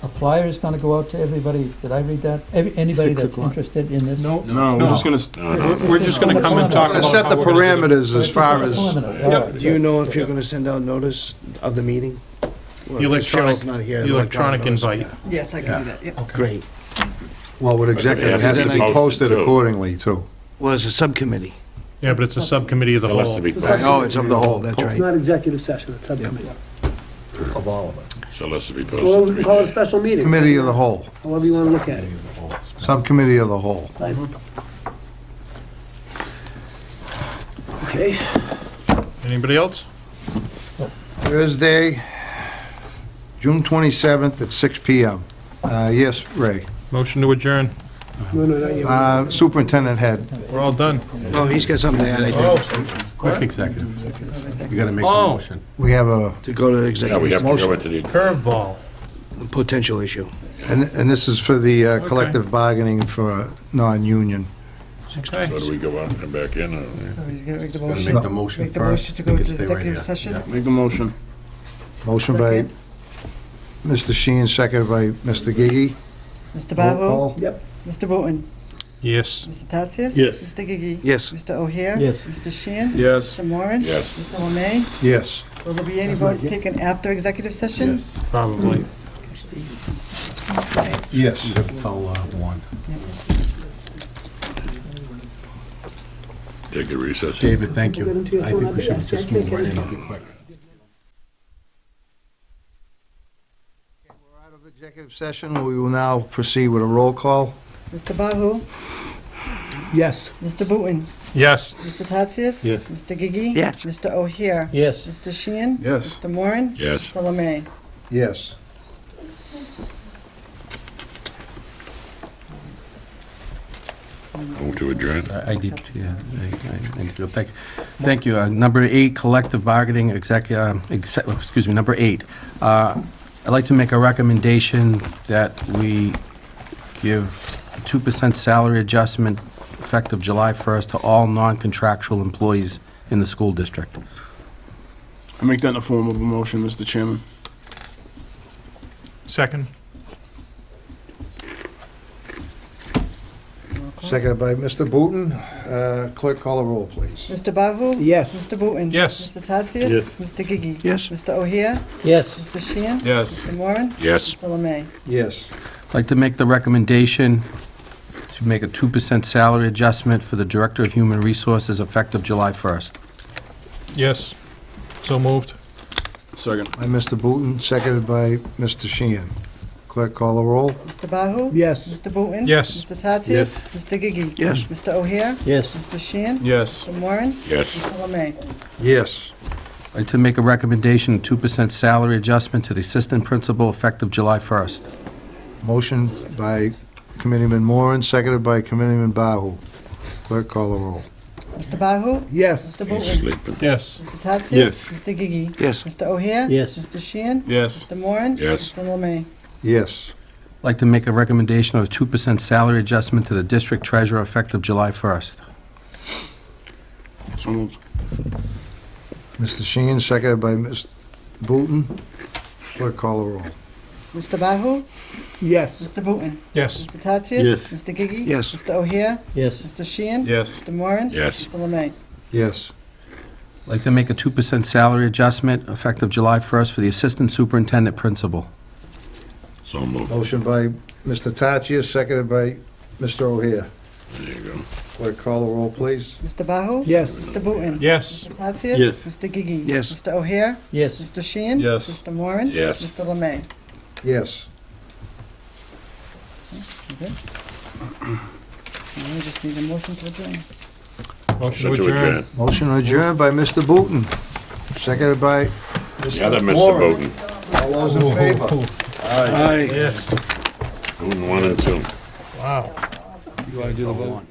a flyer is going to go out to everybody. Did I read that? Anybody 6 that's o'clock. interested in this? No, No, we're just going to, No, no. we're just going to come and talk We're about gonna set how the we're gonna do it. parameters as far as, Preliminary, all right. Do you know if you're going to send out notice of the meeting? The electronic, Cheryl's not here. the electronic notice. invite. Yes, I can do that, yeah. Great. well, with executive, it has to be posted accordingly, too. Well, it's a subcommittee. Yeah, but it's a subcommittee of the It has to whole. be It's a posted. Oh, it's of the whole, that's It's right. not executive session, it's subcommittee. Of all of it. So it has to be Well, posted we 3 can call it a days. special meeting. Committee of the whole, However you want to look at it. subcommittee of the whole. Okay. Anybody else? Thursday, June 27th at 6 PM. Yes, Ray. Motion to adjourn. No, not yet. Superintendent head. We're all done. Oh, he's got something to add, I Oh, think, Quick executive. You gotta make a Oh. motion. We have a, to go to Yeah, we executive, have to go into the, curveball. potential issue. and this is for the collective bargaining for non-union. Okay. so do we go out and come back in? Or? So he's gonna make the Gotta motion. make the motion Make the first. motion to go We can to stay right executive here. session. Yeah. make the motion. Motion by Second. Mr. Sheehan, seconded by Mr. Gigi. Mr. Roll Bahou? call. Yep. Mr. Booton? Yes. Mr. Tatsias? Yes. Mr. Gigi? Yes. Mr. O'Hare? Yes. Mr. Sheehan? Yes. Mr. Moran? Yes. Mr. Lemay? Yes. Will there be any votes taken after executive session? Probably. Yes. You have till 1. Take a recess. David, thank We'll get you. into your I phone think we should after- just yeah, move right in. okay. I'll be quick. We're out of executive session. We will now proceed with a roll call. Mr. Bahou? Yes. Mr. Booton? Yes. Mr. Tatsias? Yes. Mr. Gigi? Yes. Mr. O'Hare? Yes. Mr. Sheehan? Yes. Mr. Moran? Yes. Mr. Lemay? Yes. Move to adjourn. I did, yeah. I need to go. Thank you. Number 8, collective bargaining, number 8. I'd like to make a recommendation that we give a 2% salary adjustment effective July 1st to all non-contractual employees in the school district. I make that in the form of a motion, Mr. Chairman. Second. seconded by Mr. Booton. Clerk, call the roll, please. Mr. Bahou? Yes. Mr. Booton? Yes. Mr. Tatsias? Yes. Mr. Gigi? Yes. Mr. O'Hare? Yes. Mr. Sheehan? Yes. Mr. Moran? Yes. Mr. Lemay? Yes. I'd like to make the recommendation to make a 2% salary adjustment for the Director of Human Resources effective July 1st. Yes. So moved. Second. By Mr. Booton, seconded by Mr. Sheehan. Clerk, call the roll. Mr. Bahou? Yes. Mr. Booton? Yes. Mr. Tatsias? Yes. Mr. Gigi? Yes. Mr. O'Hare? Yes. Mr. Sheehan? Yes. Mr. Moran? Yes. Mr. Lemay? Yes. I'd like to make a recommendation, 2% salary adjustment to the Assistant Principal effective July 1st. Motion by Committeeman Moran, seconded by Committeeman Bahou. Clerk, call the roll. Mr. Bahou? Yes. Mr. He's Booton? sleeping. Yes. Mr. Tatsias? Yes. Mr. Gigi? Yes. Mr. O'Hare? Yes. Mr. Sheehan? Yes. Mr. Moran? Yes. Mr. Lemay? Yes. I'd like to make a recommendation of a 2% salary adjustment to the District Treasurer effective July 1st. So moved. Mr. Sheehan, seconded by Ms. Booton. Clerk, call the roll. Mr. Bahou? Yes. Mr. Booton? Yes. Mr. Tatsias? Yes. Mr. Gigi? Yes. Mr. O'Hare? Yes. Mr. Sheehan? Yes. Mr. Moran? Yes. Mr. Lemay? Yes. I'd like to make a 2% salary adjustment effective July 1st for the Assistant Superintendent Principal. So moved. Motion by Mr. Tatsias, seconded by Mr. O'Hare. There you go. Clerk, call the roll, please. Mr. Bahou? Yes. Mr. Booton? Yes. Mr. Tatsias? Yes. Mr. Gigi? Yes. Mr. O'Hare? Yes. Mr. Sheehan? Yes. Mr. Moran? Yes. Mr. Lemay? Yes. Now we just need a motion to adjourn. Motion To adjourn. Motion adjourned by Mr. Booton, seconded by The other Mr. Mr. Moran. Bowden. All those in favor? Aye. Yes. Bowden 1 and 2. Wow. You want to do the vote?